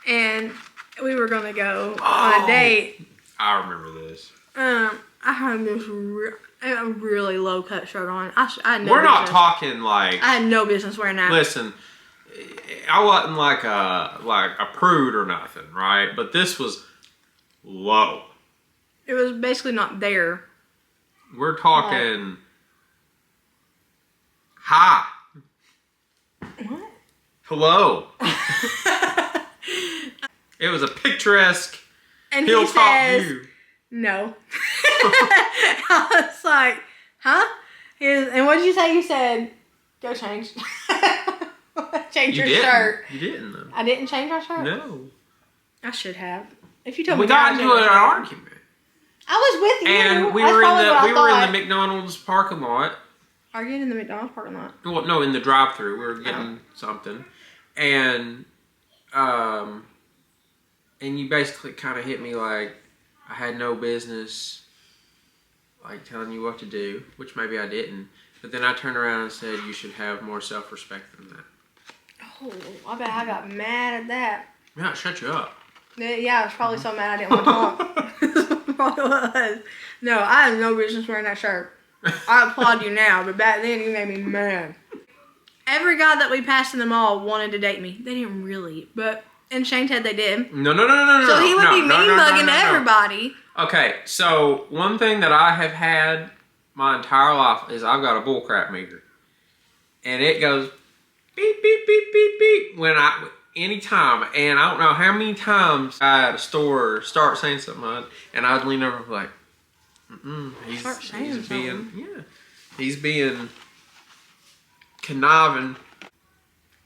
and we were gonna go on a date. I remember this. I had this really low cut shirt on. I had no We're not business. talking like. I had no business wearing that. Listen, I wasn't like a prude or nothing, right? But this was low. It was basically not there. We're talking hi. What? Hello. It was a picturesque And he hilltop says, view. no. I was like, huh? And what did you say? You said, go change. Change your shirt. You didn't though. I didn't change my shirt? No. I should have. If you told me We got into an argument. I was with you. And we That's were probably in the McDonald's parking lot. arguing in the McDonald's parking lot. Well, no, in the drive-thru. We were getting something. And you basically kind of hit me like I had no business like telling you what to do, which maybe I didn't. But then I turned around and said you should have more self-respect than that. Oh, I bet I got mad at that. Yeah, shut you up. Yeah, I was probably so mad I didn't want to talk. Probably was. No, I had no business wearing that shirt. I applaud you now, but back then you made me mad. Every guy that we passed in the mall wanted to date me. They didn't really, but in Shane's head they did. No. So he would be mean-mugging everybody. Okay, so one thing that I have had my entire life is I've got a bullcrap meter. And it goes beep, beep, beep, beep, beep anytime. And I don't know how many times I at a store start saying something and I'd lean over and be like, he's being conniving,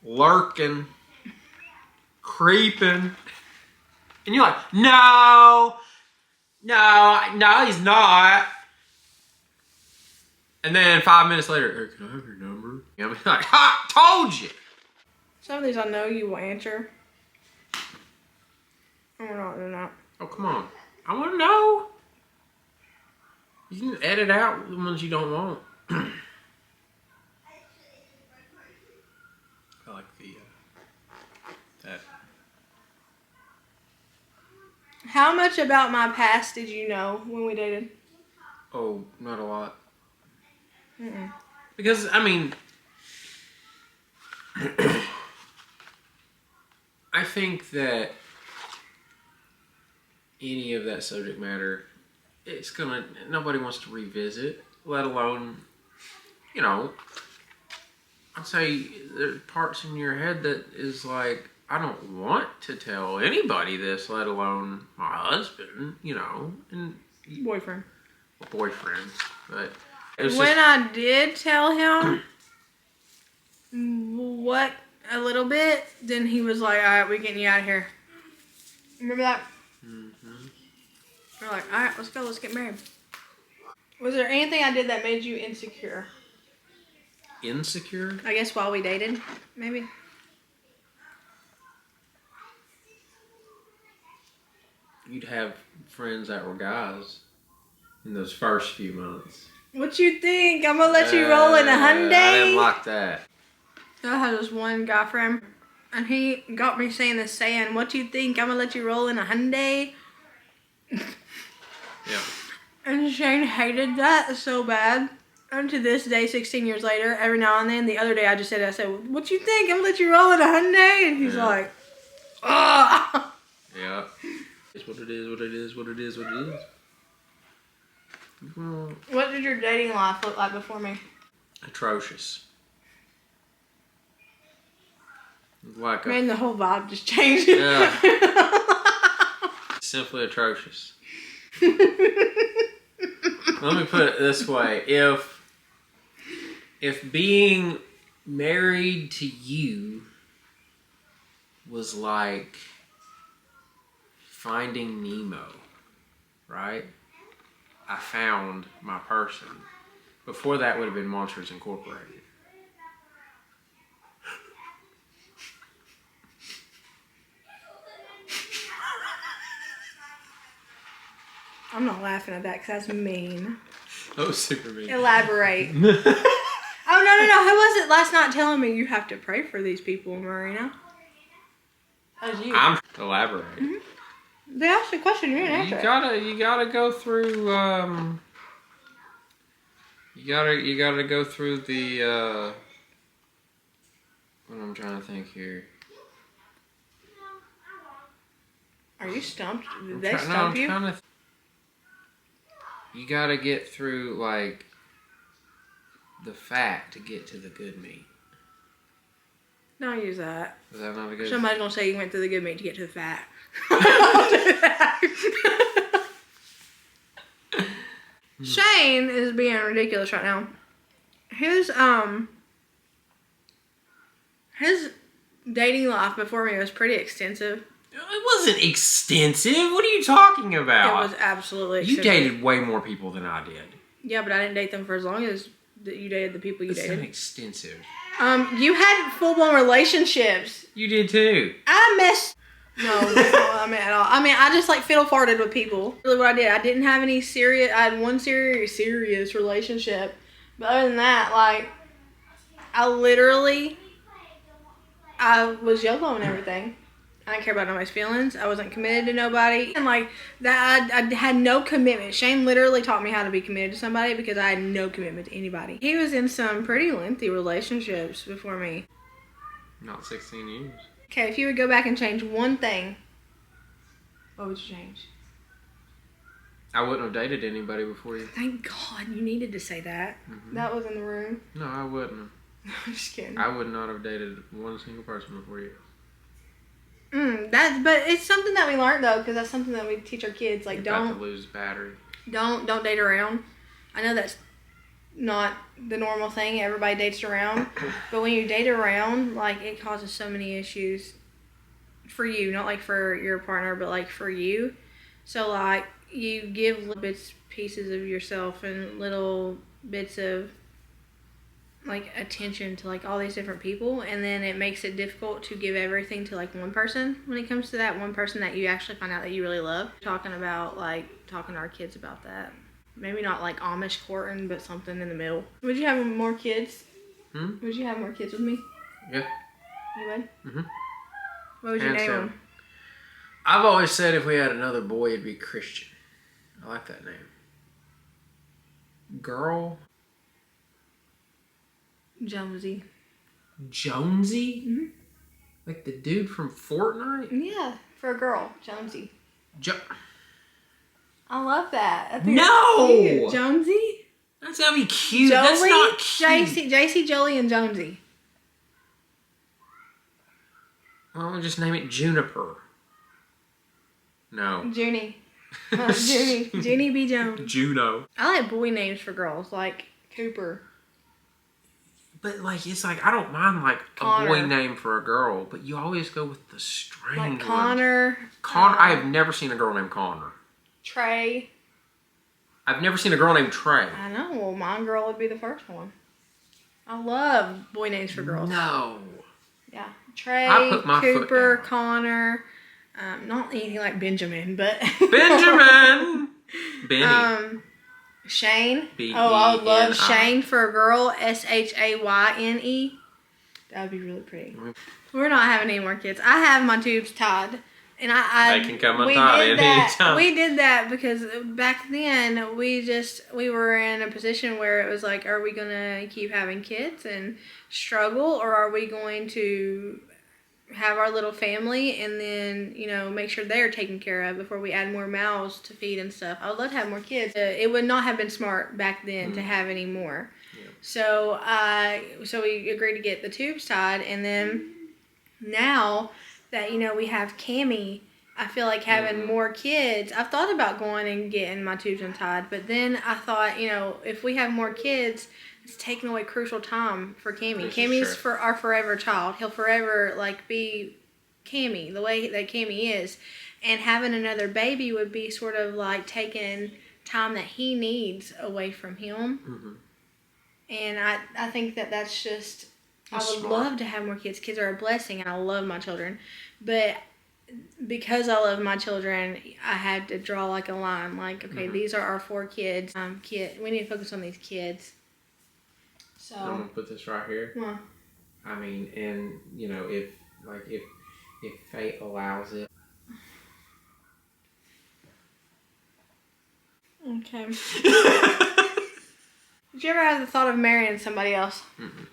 lurking, creeping. And you're like, no, he's not. And then 5 minutes later, hey, can I have your number? I'm like, ha, told you. Some of these I know you will answer. And we're not doing that. Oh, come on. I want to know. You can edit out the ones you don't want. I like that. How much about my past did you know when we dated? Oh, not a lot. Mm-mm. Because, I mean, I think that any of that subject matter, nobody wants to revisit, let alone, I'd say there's parts in your head that is like, I don't want to tell anybody this, let alone my husband, and Boyfriend. boyfriend, but it was When I did tell him what a little bit, then he was like, "All right, we're getting you out of here." Remember that? Mm-hmm. We're like, "All right, let's go. Let's get married." Was there anything I did that made you insecure? Insecure? I guess while we dated, maybe. You'd have friends that were guys in those first few months. What you think? I'm gonna let you roll in a Hyundai. I didn't like that. I had this one guy friend, and he got me saying this saying, "What you think? I'm gonna let you roll in a Hyundai." Yeah. And Shane hated that so bad. And to this day, 16 years later, every now and then, the other day I just said it, I said, "What you think? I'm gonna let you roll in a Hyundai?" And he's like, "Ugh." Yeah. It's what it is, what it is, what it is, what it is. Well, What did your dating life look like before me? atrocious. Like Man, the whole vibe just changed. Yeah. Simply atrocious. Let me put it this way. If being married to you was like Finding Nemo, right? I found my person. Before that would have been Monsters Incorporated. I'm not laughing at that because that's mean. That was super mean. Elaborate. Oh, no. Who was it last night telling me you have to pray for these people, Merina? That was you. I'm elaborating. Mm-hmm. They asked a question, you didn't answer it. You gotta go through you gotta go through the what I'm trying to think here. Are you stumped? Did I'm they try- no, stump I'm you? trying to you gotta get through like the fat to get to the good meat. Don't use that. Is that not a good? Somebody's gonna say you went through the good meat to get to the fat. Don't do that. Shane is being ridiculous right now. His dating life before me was pretty extensive. It wasn't extensive. What are you talking about? It was absolutely You extensive. dated way more people than I did. Yeah, but I didn't date them for as long as you dated the people you It's not dated. extensive. You had full-blown relationships. You did too. I messed. No, that's not what I meant at all. I mean, I just like fiddle farted with people. Really, what I did, I didn't have any serious. I had one serious relationship, but other than that, like, I was YOLO and everything. I didn't care about nobody's feelings. I wasn't committed to nobody, and like that, I had no commitment. Shane literally taught me how to be committed to somebody because I had no commitment to anybody. He was in some pretty lengthy relationships before me. Not 16 years. Okay, if you would go back and change one thing, what would you change? I wouldn't have dated anybody before you. Thank God you needed to say that. Mm-hmm. That was in the room. No, I wouldn't have. I'm just kidding. I would not have dated one single person before you. But it's something that we learned though, because that's something that we teach our kids. Like, You're about to lose battery. don't date around. I know that's not the normal thing. Everybody dates around, but when you date around, like, it causes so many issues for you, not like for your partner, but like for you. So like, you give little pieces of yourself and little bits of like attention to like all these different people, and then it makes it difficult to give everything to like one person when it comes to that one person that you actually find out that you really love. Talking to our kids about that. Maybe not like Amish courting, but something in the middle. Would you have more kids? Would you have more kids with me? Yeah. You would? Mm-hmm. What would you Hands name down. them? I've always said if we had another boy, it'd be Christian. I like that name. Girl? Jonesy. Jonesy? Mm-hmm. Like the dude from Fortnite? Yeah, for a girl, Jonesy. Jo- I love that. I think No! it's cute. Jonesy? That's not be cute. Jolie? That's not cute. JC, Jolie, and Jonesy. Why don't we just name it Juniper? No. Junie. Junie B. Jones. Juno. I like boy names for girls, like Cooper. But like, it's like, I don't mind like Connor. a boy name for a girl, but you always go with the strange Like ones. Connor. I have never seen a girl named Connor. Trey. I've never seen a girl named Trey. I know. Well, my girl would be the first one. I love boy names for girls. No. Yeah. Trey, I put my foot Cooper, down. Connor. Not anything like Benjamin, but... Benjamin! Benny. Shane. B-E-N-I. Oh, I would love Shane for a girl. Shayne. That would be really pretty. We're not having any more kids. I have my tubes tied. And They can come untied at any time. We did that because back then we were in a position where it was like, are we going to keep having kids and struggle, or are we going to have our little family and then, you know, make sure they're taken care of before we add more mouths to feed and stuff. I would love to have more kids. It would not have been smart back then to have any more. Yeah. So we agreed to get the tubes tied, and then now that, you know, we have Cammie, I feel like having more kids. I've thought about going and getting my tubes untied, but then I thought, you know, if we have more kids, it's taking away crucial time for Cammie. Cammie's for our forever child. He'll forever like be Cammie, the way that Cammie is. And having another baby would be sort of like taking time that he needs away from him. Mm-hmm. And I think that's just, I would love to have more kids. Kids are a blessing, and I love my children. But because I love my children, I had to draw like a line. Like, okay, these are our 4 kids. We need to focus on these kids. So I'm gonna put this right here. Yeah. I mean, and you know, if fate allows it. Okay. Did you ever have the thought of marrying somebody else? Mm-mm.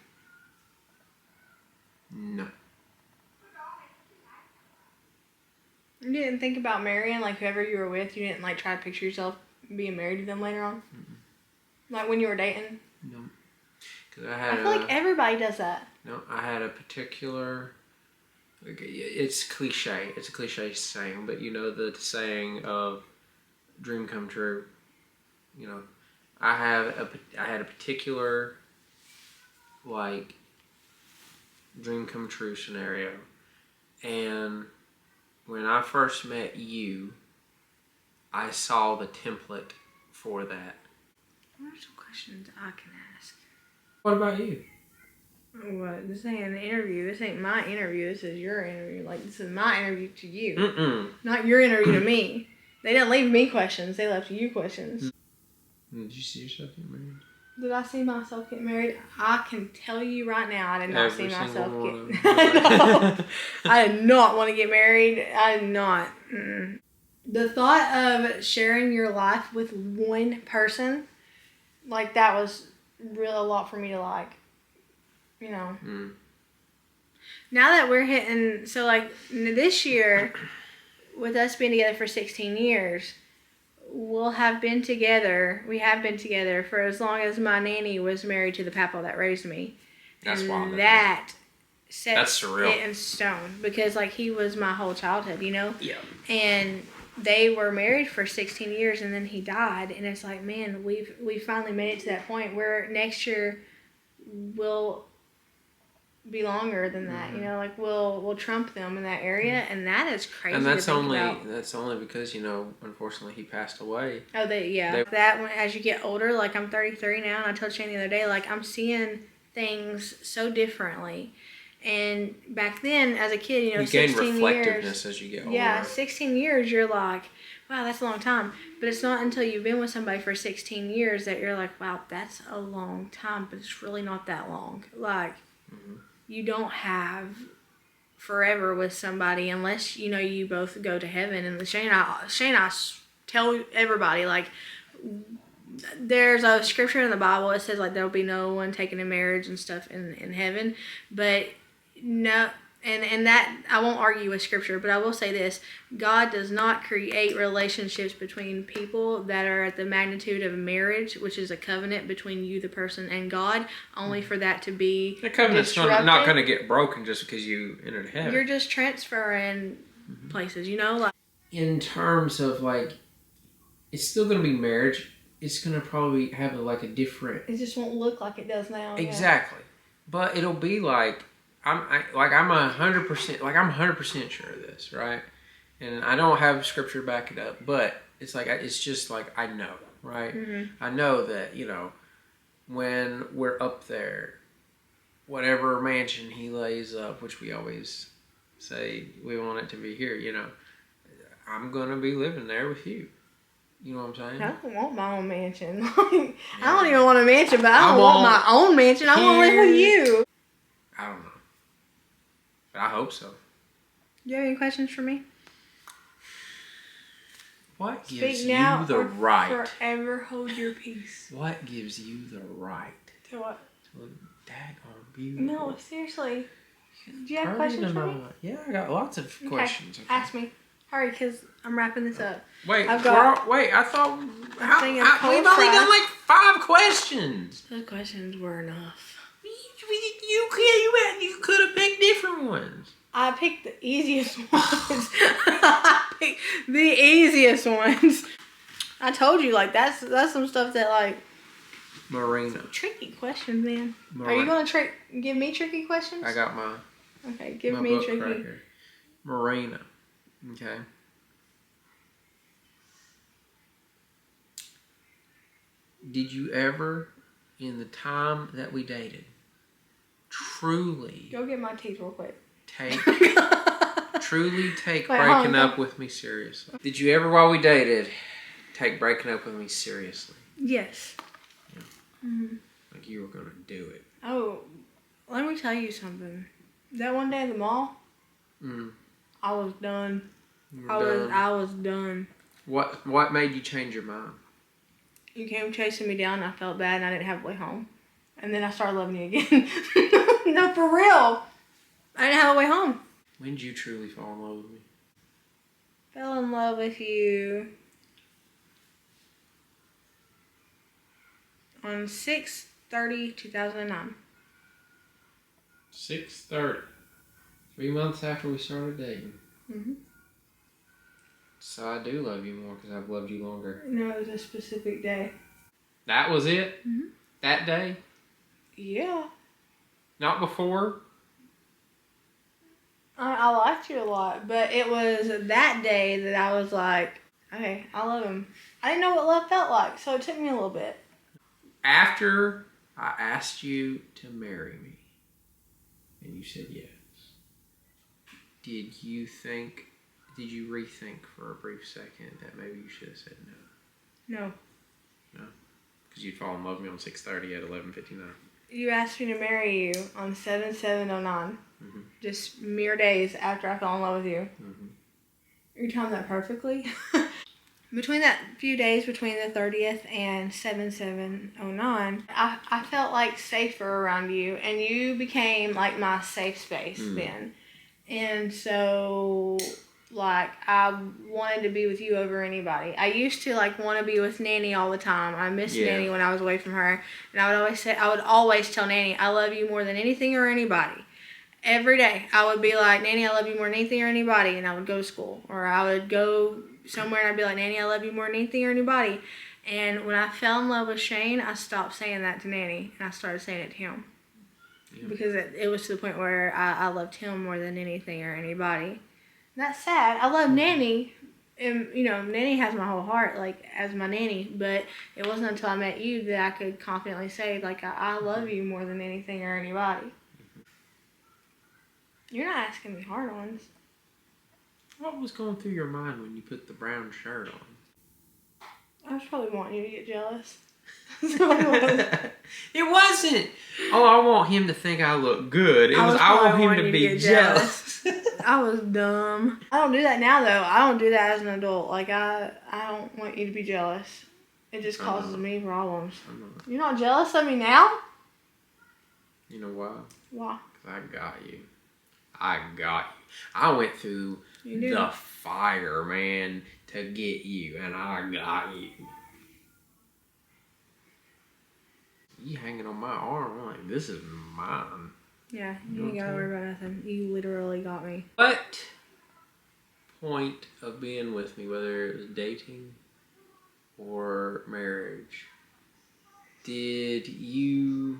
No. You didn't think about marrying, like, whoever you were with? You didn't, like, try to picture yourself being married to them later on? Mm-mm. Like, when you were dating? No. I feel like everybody does that. No, I had a particular... It's cliche. It's a cliche saying, but you know the saying of dream come true. You know, I had a particular, like, dream come true scenario. And when I first met you, I saw the template for that. What are some questions I can ask? What about you? What? This ain't an interview. This ain't my interview. This is your interview. Like, this is my interview to you. Mm-mm. Not your interview to me. They didn't leave me questions. They left you questions. Did you see yourself getting married? Did I see myself get married? I can tell you right now, I did not see myself get. I did not want to get married. I did not. Mm-mm. The thought of sharing your life with one person, like, that was really a lot for me to, like, you know. Mm. Now that we're hitting, so, like, this year, with us being together for 16 years, we have been together for as long as my nanny was married to the papa that raised me. That's wild. That sets surreal. it in stone, because, like, he was my whole childhood, you know? Yeah. And they were married for 16 years, and then he died, and it's like, man, we finally made it to that point where next year will be longer than that, you know, like, we'll trump them in that area, and that is crazy. And that's to think about. That's only because, you know, unfortunately he passed away. Oh, that when, as you get older, like, I'm 33 now, and I told Shane the other day, like, I'm seeing things so differently. And back then, as a kid, you know, 16 gain reflectiveness years, as you get older. Yeah, 16 years, you're like, wow, that's a long time. But it's not until you've been with somebody for 16 years that you're like, wow, that's a long time, but it's really not that long. Like, you don't have forever with somebody unless, you know, you both go to heaven. And Shane and I tell everybody, like, there's a scripture in the Bible that says, like, there'll be no one taken in marriage and stuff in heaven. But no, and that, I won't argue with scripture, but I will say this: God does not create relationships between people that are at the magnitude of marriage, which is a covenant between you, the person, and God, only for that to be the covenant's not going to get broken just because you entered heaven. You're just transferring places, you know? Like, in terms of, like, it's still gonna be marriage. It's gonna probably have like a different. It just won't look like it does now. Exactly, but it'll be like I'm 100%. Like I'm 100% sure of this, right? And I don't have scripture to back it up, but it's like it's just like I know, right? Mm-hmm. I know that when we're up there, whatever mansion he lays up, which we always say we want it to be here, I'm gonna be living there with you. You know what I'm saying? I don't want my own mansion. I don't even want a mansion, but I don't want my own mansion. I want to live with you. I don't know. But I hope so. Do you have any questions for me? What Speak gives now you the or right? forever hold your peace. What gives you the right? To what? To look daggone beautiful. No, seriously. Do you have questions for me? Yeah, I got lots of questions. Okay. Ask me. Hurry, because I'm wrapping this up. Wait, I thought thing of cold we've only fries. done like 5 questions. Those questions were enough. You could have picked different ones. I picked the easiest ones. I picked the easiest ones. I told you, like, that's some stuff that, like... Merina. Tricky questions, man. Merina. Are you going to give me tricky questions? I got my... Okay, give my me book tricky. right here. Merina. Okay. Did you ever, in the time that we dated, truly Go get my teeth real quick. take Wait, breaking up with me seriously? Did you ever, while we dated, take breaking up with me seriously? Yes. Yeah. Mm-hmm. Like you were gonna do it. Oh, let me tell you something. That one day at the mall, I was done. I was done. What made you change your mind? You came chasing me down, and I felt bad, and I didn't have a way home. And then I started loving you again. No, for real. I didn't have a way home. When did you truly fall in love with me? Fell in love with you on 6/30/2009. 6/30. 3 months after we started dating. Mm-hmm. So I do love you more because I've loved you longer. No, it was a specific day. That was it? Mm-hmm. That day? Yeah. Not before? I liked you a lot, but it was that day that I was like, okay, I love him. I didn't know what love felt like, so it took me a little bit. After I asked you to marry me, and you said yes, did you rethink for a brief second that maybe you should have said no? No. No? Because you'd fall in love with me on 6/30 at 11:59. You asked me to marry you on 7/7/09. Mm-hmm. Just mere days after I fell in love with you. Mm-hmm. You timed that perfectly. Between that few days between the 30th and 7/7/09, I felt like safer around you, and you became like my safe space then. And so, like, I wanted to be with you over anybody. I used to like want to be with Nanny all the time. I missed Nanny when I was away from her, and I would always tell Nanny, I love you more than anything or anybody. Every day, I would be like, Nanny, I love you more than anything or anybody, and I would go to school. Or I would go somewhere and I'd be like, Nanny, I love you more than anything or anybody. And when I fell in love with Shane, I stopped saying that to Nanny, and I started saying it to him. Yeah. Because it was to the point where I loved him more than anything or anybody. And that's sad. I love Nanny, and, Nanny has my whole heart, like, as my nanny, but it wasn't until I met you that I could confidently say, like, I love you more than anything or anybody. You're not asking me hard ones. What was going through your mind when you put the brown shirt on? I was probably wanting you to get jealous. It wasn't. Oh, I want him to think I look good. I want him to be jealous. I was dumb. I don't do that now, though. I don't do that as an adult. Like, I don't want you to be jealous. It just causes me problems. You're not jealous of me now? You know why? Why? Because I got you. I went through the fire, man, to get you, and I got you. You hanging on my arm, I'm like, this is mine. Yeah, you ain't gotta worry about nothing. You literally got me. What point of being with me, whether it was dating or marriage, did you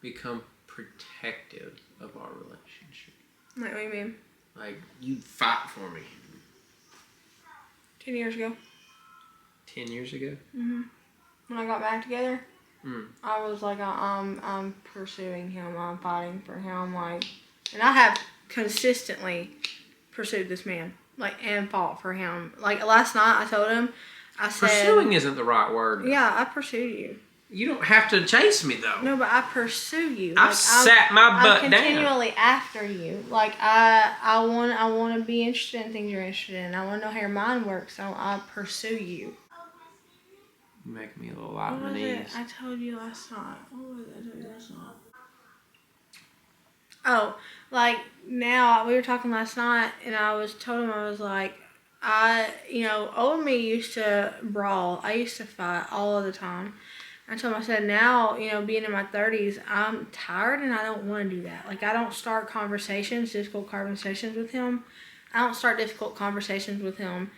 become protective of our relationship? Like, what do you mean? Like, you'd fight for me. 10 years ago. 10 years ago? Mm-hmm. When I got back together, Mm. I was like, I'm pursuing him. I'm fighting for him. Like, and I have consistently pursued this man, like, and fought for him. Like, last night I told him, I said... Pursuing isn't the right word, though. Yeah, I pursued you. You don't have to chase me, though. No, but I pursue you. I've sat my butt I'm down. continually after you. Like, I want to be interested in things you're interested in. I want to know how your mind works. So I pursue you. You make me a little light on my What was knees. it I told you last night? What was it I told you last night? Oh, like, now, we were talking last night, and I told him, I was like, old me used to brawl. I used to fight all of the time. I told him, I said, now, being in my 30s, I'm tired and I don't want to do that. Like, I don't start difficult conversations with him. I don't start difficult conversations with him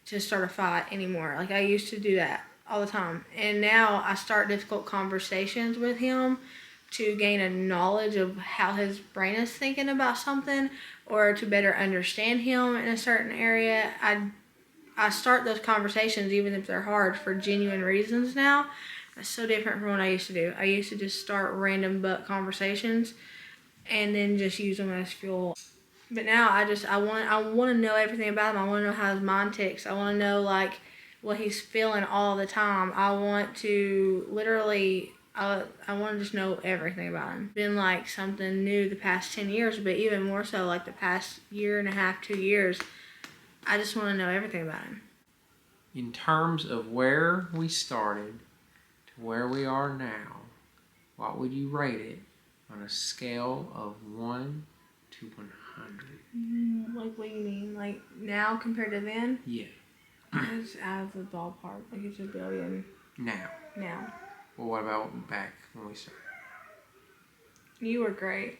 to start a fight anymore. Like, I used to do that all the time. And now I start difficult conversations with him to gain a knowledge of how his brain is thinking about something, or to better understand him in a certain area. I start those conversations, even if they're hard, for genuine reasons now. That's so different from what I used to do. I used to just start random butt conversations and then just use them as fuel. But now I want to know everything about him. I want to know how his mind ticks. I want to know, like, what he's feeling all the time. I want to literally, I want to just know everything about him. It's been like something new the past 10 years, but even more so like the past year and a half, 2 years. I just want to know everything about him. In terms of where we started to where we are now, what would you rate it on a scale of 1 to 100? Like, what do you mean? Like, now compared to then? Yeah. It's out of the ballpark. Like, it's a billion. Now. Well, what about back when we started? You were great.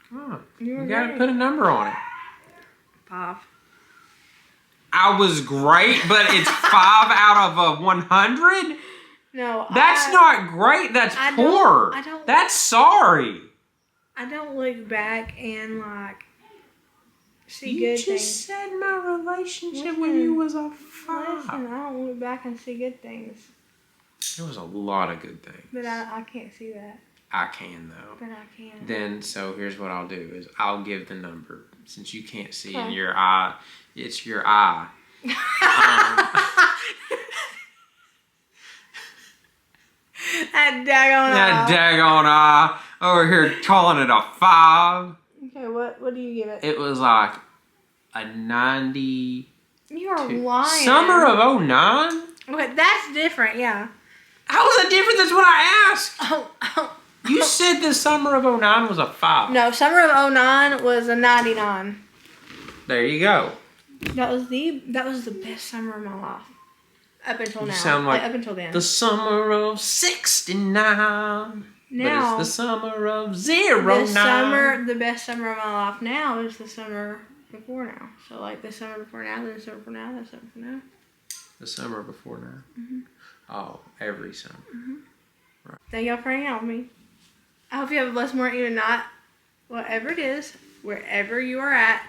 Come on. You gotta great. put a number on it. 5. I was great, but it's 5 out of 100? No, That's not great. That's poor. That's sorry. I don't look back and, like, see good things. You just said my relationship when you was a 5. Listen, I don't look back and see good things. There was a lot of good things. But I can't see that. I can, though. But I can. Then, so here's what I'll do is I'll give the number. Since you can't see in your eye, it's your eye. That daggone eye over here calling it a 5. Okay, what do you give it? It was like a 90. You are lying. Summer of 09? Okay, that's different, yeah. How was that different? That's what I asked. You said the summer of 09 was a 5. No, summer of 09 was a 99. There you go. That was the best summer of my life. Up until now. You sound like up until then. The summer of 69. Now, but it's the summer of 09. The best summer of my life now is the summer before now. So, like, the summer before now, then the summer before now, then the summer before now. The summer before now? Mm-hmm. Oh, every summer. Mm-hmm. Right. Thank y'all for hanging out with me. I hope you have a blessed morning, even not whatever it is, wherever you are at.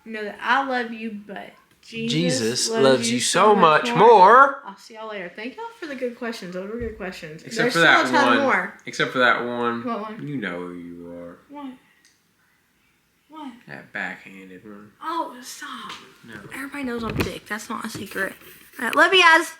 Know that I love you, but Jesus loves you so much more. I'll see y'all later. Thank y'all for the good questions. Those were good questions. Except for that one. More. Except for that one. What one? You know who you are. What? That backhanded one. Oh, stop. No. Everybody knows I'm thick. That's not a secret. All right, love you guys.